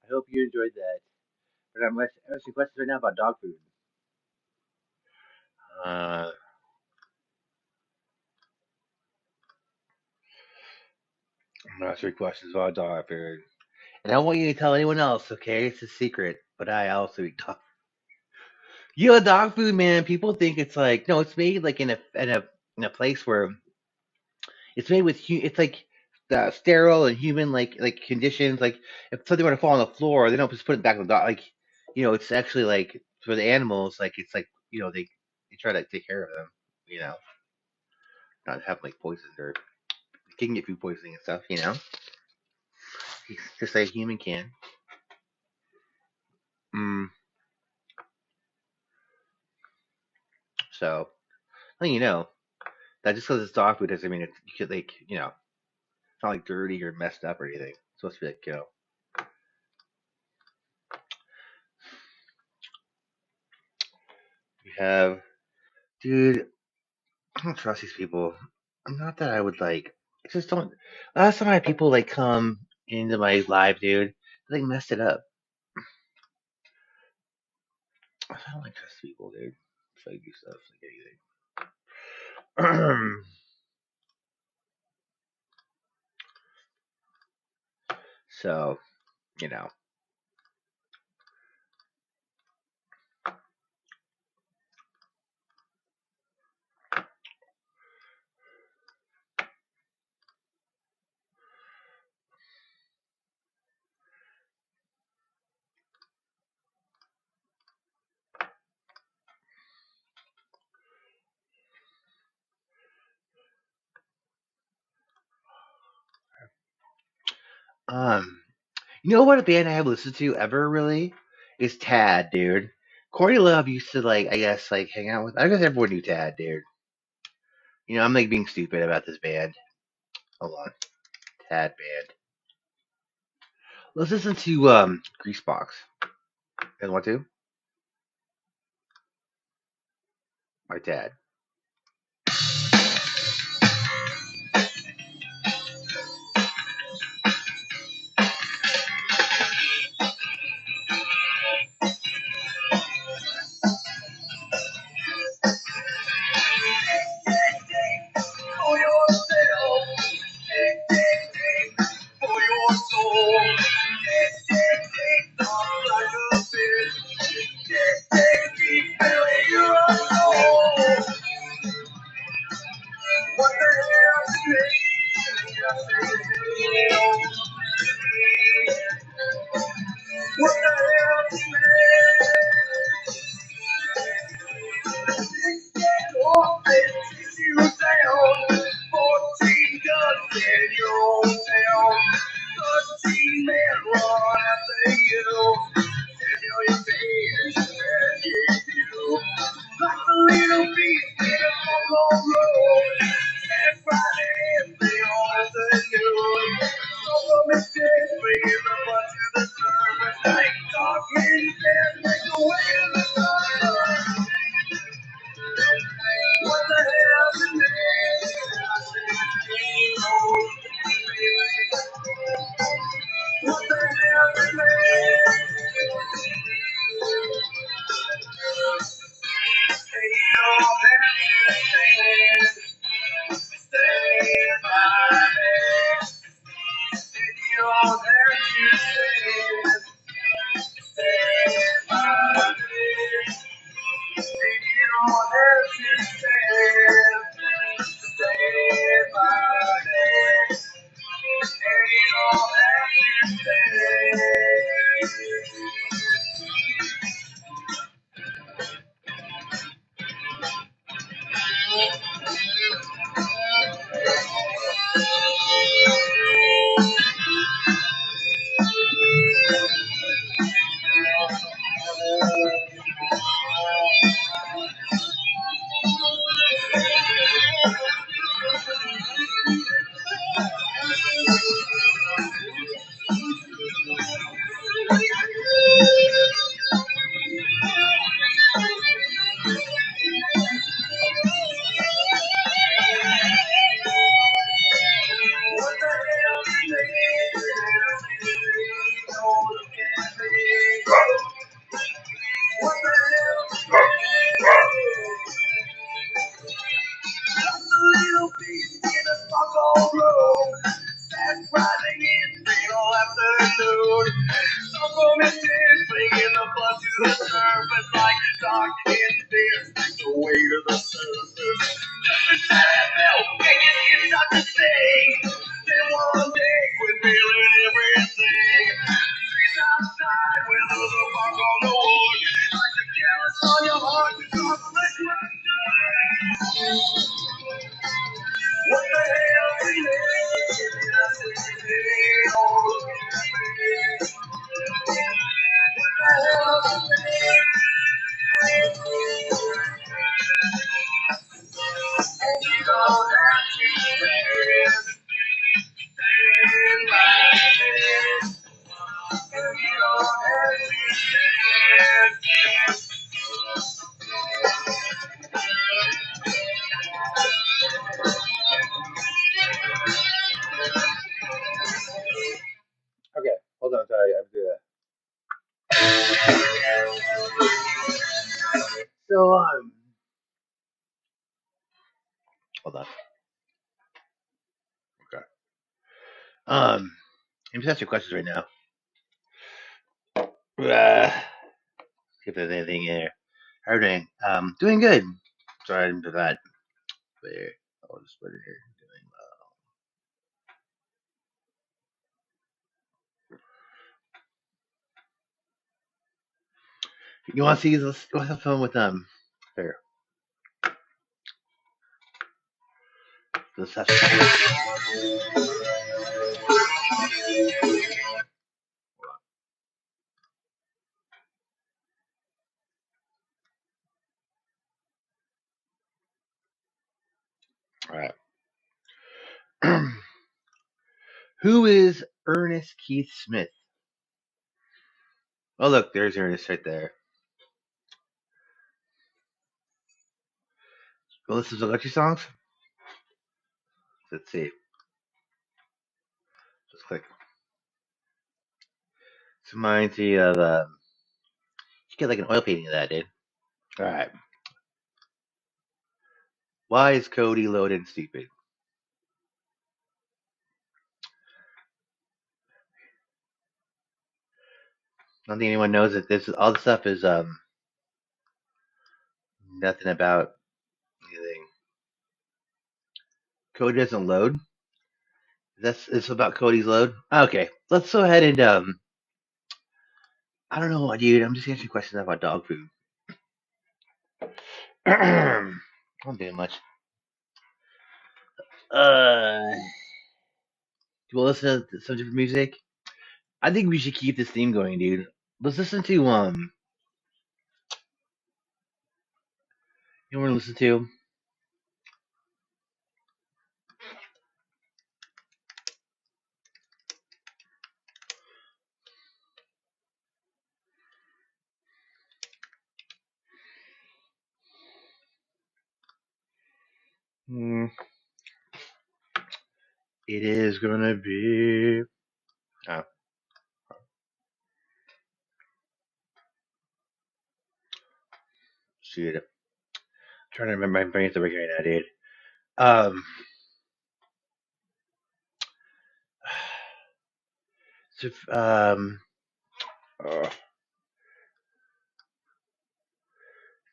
I hope you enjoyed that. But I'm asking questions right now about dog food. Uh, I'm asking questions about dog food. And I don't want you to tell anyone else, okay? It's a secret. But I also eat dog. You know, dog food, man. People think it's like no, it's made like in a place where it's made with it's like the sterile and human like conditions. Like if something were to fall on the floor, they don't just put it back in the dog. Like it's actually like for the animals. Like it's like they try to take care of them. You know, not have like poisons or they can get food poisoning and stuff. Just like a human can. Mm. So, letting you know that just because it's dog food doesn't mean you could like it's not like dirty or messed up or anything. It's supposed to be like we have, dude. I don't trust these people. Not that I would like. I just don't. Last time I had people like come into my live, dude, they like messed it up. I don't like trust people, dude. If I do stuff like anything. So you know. Um, you know what a band I have listened to ever really is Tad, dude. Corey Love used to like, I guess, like hang out with. I guess everyone knew Tad, dude. I'm like being stupid about this band. Hold on, Tad band. Let's listen to Greasebox. You guys want to? My Tad. sorry. I'm good. So hold on. Okay. I'm just asking questions right now. See if there's anything in there. How are you doing? Doing good. Sorry, I didn't do that. But here, I'll just put it here. Doing well. You want to see? Let's go have fun with Here. Let's have All right. Who is Ernest Keith Smith? Oh, look, there's Ernest right there. Well, this is country songs. Let's see. Just click. This reminds me of you get like an oil painting of that, dude. All right. Why is Cody loaded stupid? I don't think anyone knows that this all the stuff is nothing about anything. Cody doesn't load. It's about Cody's load. Okay, let's go ahead and I don't know, dude. I'm just answering questions about dog food. I don't do much. We'll listen to some different music. I think we should keep this theme going, dude. Let's listen to you want to listen to? It is gonna be. Oh, shoot. I'm trying to remember. My brain's working right now, dude. Um, so, oh,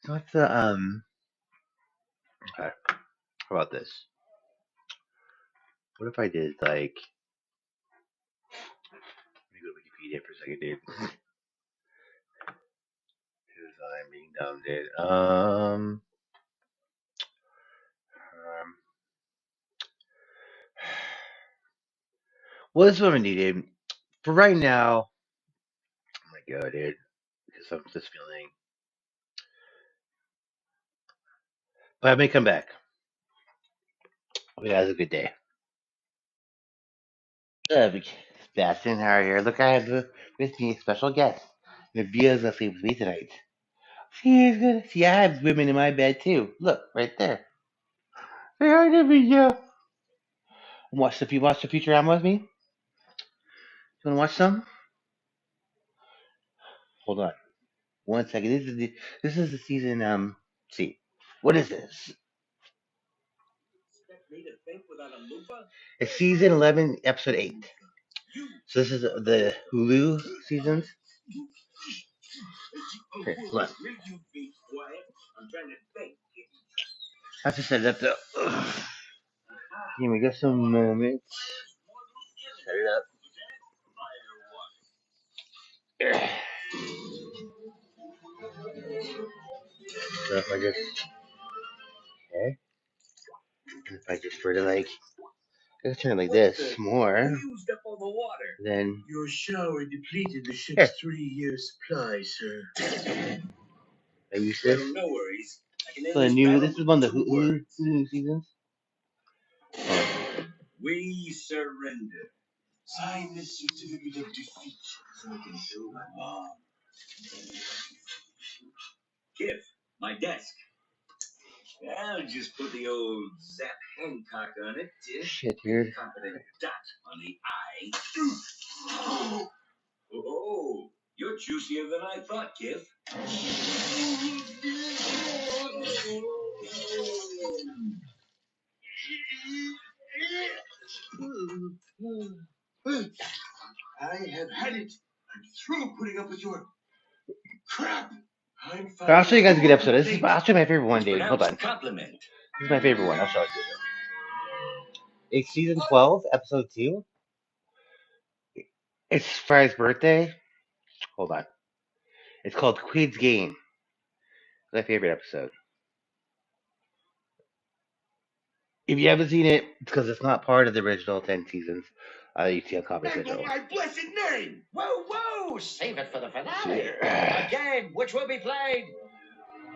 what's the Okay, how about this? What if I did like? Let me go to Wikipedia for a second, dude. Because I'm being dumb, dude. Well, this is what I'm gonna do, dude. For right now, I'm gonna go, dude, because I'm just feeling. But I may come back. Hope you guys have a good day. Bastian, how are you? Look, I have with me a special guest. Nirvana's gonna sleep with me tonight. She's gonna see. I have women in my bed too. Look, right there. Say hi to me, Joe. Watch the Futurama with me. You wanna watch some? Hold on, 1 second. This is the season. See, what is this? It's season 11, episode 8. So this is the Hulu seasons. Okay, hold on. I have to set it up though. Give me just some moments. Set it up. So if I just okay, if I just were to like, let's turn it like this more, then your shower depleted the ship's 3-year supply, sir. Are you sure? No worries. So the new, this is one of the Hulu seasons. We surrender. Sign this certificate of defeat so I can show my mom. Kip, my desk. I'll just put the old Zap Hancock on it. Shit, dude. Confident dot on the I. You're juicier than I thought, Kif. I have had it. I'm through putting up with your crap. I'll show you guys a good episode. I'll show you my favorite one, Dave. Hold on. Compliment. This is my favorite one. I'll show it to you. It's season 12, episode 2. It's Fry's birthday. Hold on. It's called Queen's Game. It's my favorite episode. If you haven't seen it, it's because it's not part of the original 10 seasons. You see on Comedy Central. My blessed name! Whoa, whoa! Save it for the finale. A game which will be played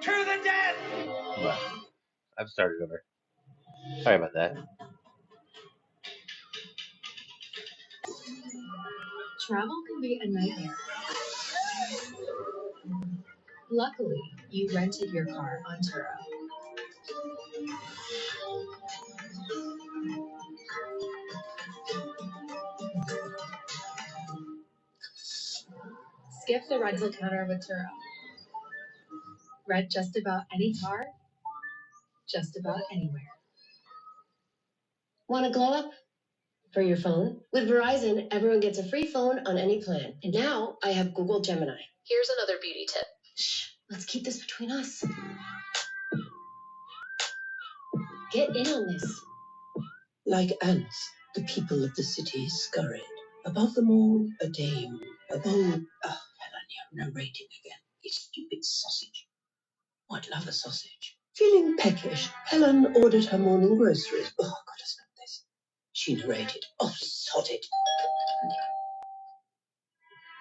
to the death! Well, I've started over. Sorry about that. Travel can be a nightmare. Luckily, you rented your car on Turo. Skip the rental counter with Turo. Rent just about any car, just about anywhere. Want to glow up? For your phone? With Verizon, everyone gets a free phone on any plan. And now I have Google Gemini. Here's another beauty tip. Shh, let's keep this between us. Get in on this. Like ants, the people of the city scurried. Above them all, a dame, a bold... Melania, narrating again. You stupid sausage. Oh, I'd love a sausage. Feeling peckish, Helen ordered her morning groceries. Oh, I've got to stop this. She narrated. Oh, sod it.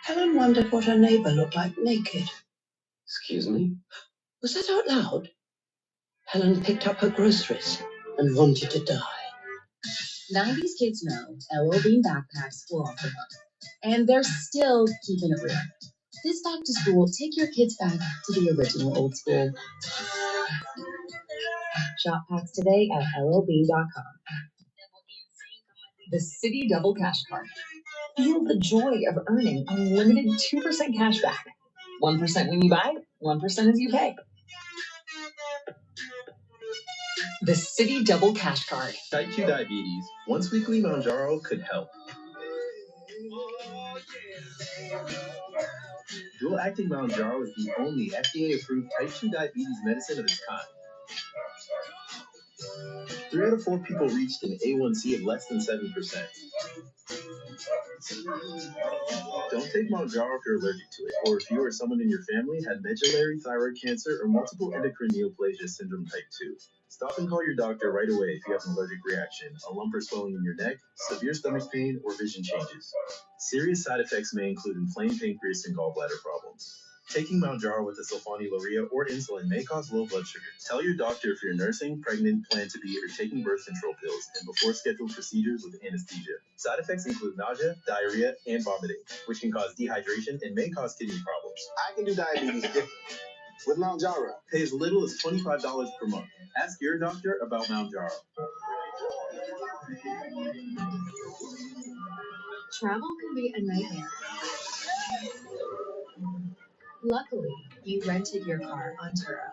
Helen wondered what her neighbour looked like naked. Excuse me? Was that out loud? Helen picked up her groceries and wanted to die. 90s kids know LL Bean backpacks will offer them. And they're still keeping it real. This back to school, take your kids back to the original old school. Shop packs today at llbean.com. The City Double Cash Card. Feel the joy of earning unlimited 2% cash back. 1% when you buy, 1% as you pay. The City Double Cash Card. Type 2 diabetes. Once weekly Mounjaro could help. Dual-acting Mounjaro is the only FDA-approved type 2 diabetes medicine of its kind. 3 out of 4 people reached an A1C of less than 7%. Don't take Mounjaro if you're allergic to it, or if you or someone in your family had medullary thyroid cancer or multiple endocrine neoplasia syndrome type 2. Stop and call your doctor right away if you have an allergic reaction, a lump or swelling in your neck, severe stomach pain, or vision changes. Serious side effects may include inflamed pancreas and gallbladder problems. Taking Mounjaro with a sulfonylurea or insulin may cause low blood sugar. Tell your doctor if you're nursing, pregnant, plan to be, or taking birth control pills, and before scheduled procedures with anesthesia. Side effects include nausea, diarrhea, and vomiting, which can cause dehydration and may cause kidney problems. I can do diabetes different with Mounjaro. Pay as little as $25 per month. Ask your doctor about Mounjaro. Travel can be a nightmare. Luckily, you rented your car on Turo.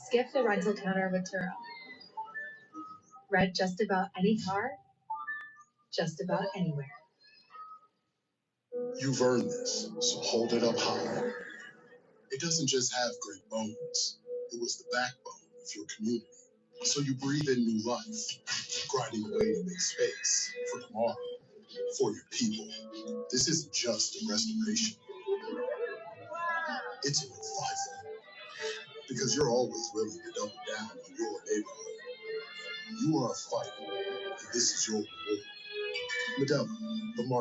Skip the rental counter with Turo. Rent just about any car, just about anywhere. You've earned this, so hold it up high. It doesn't just have great bones. It was the backbone of your community. So you breathe in new life, grinding away to make space for tomorrow, for your people. This isn't just a restoration. It's a revival. Because you're always willing to double down on your neighborhood. You are a fighter, and this is your reward. Medella, the market.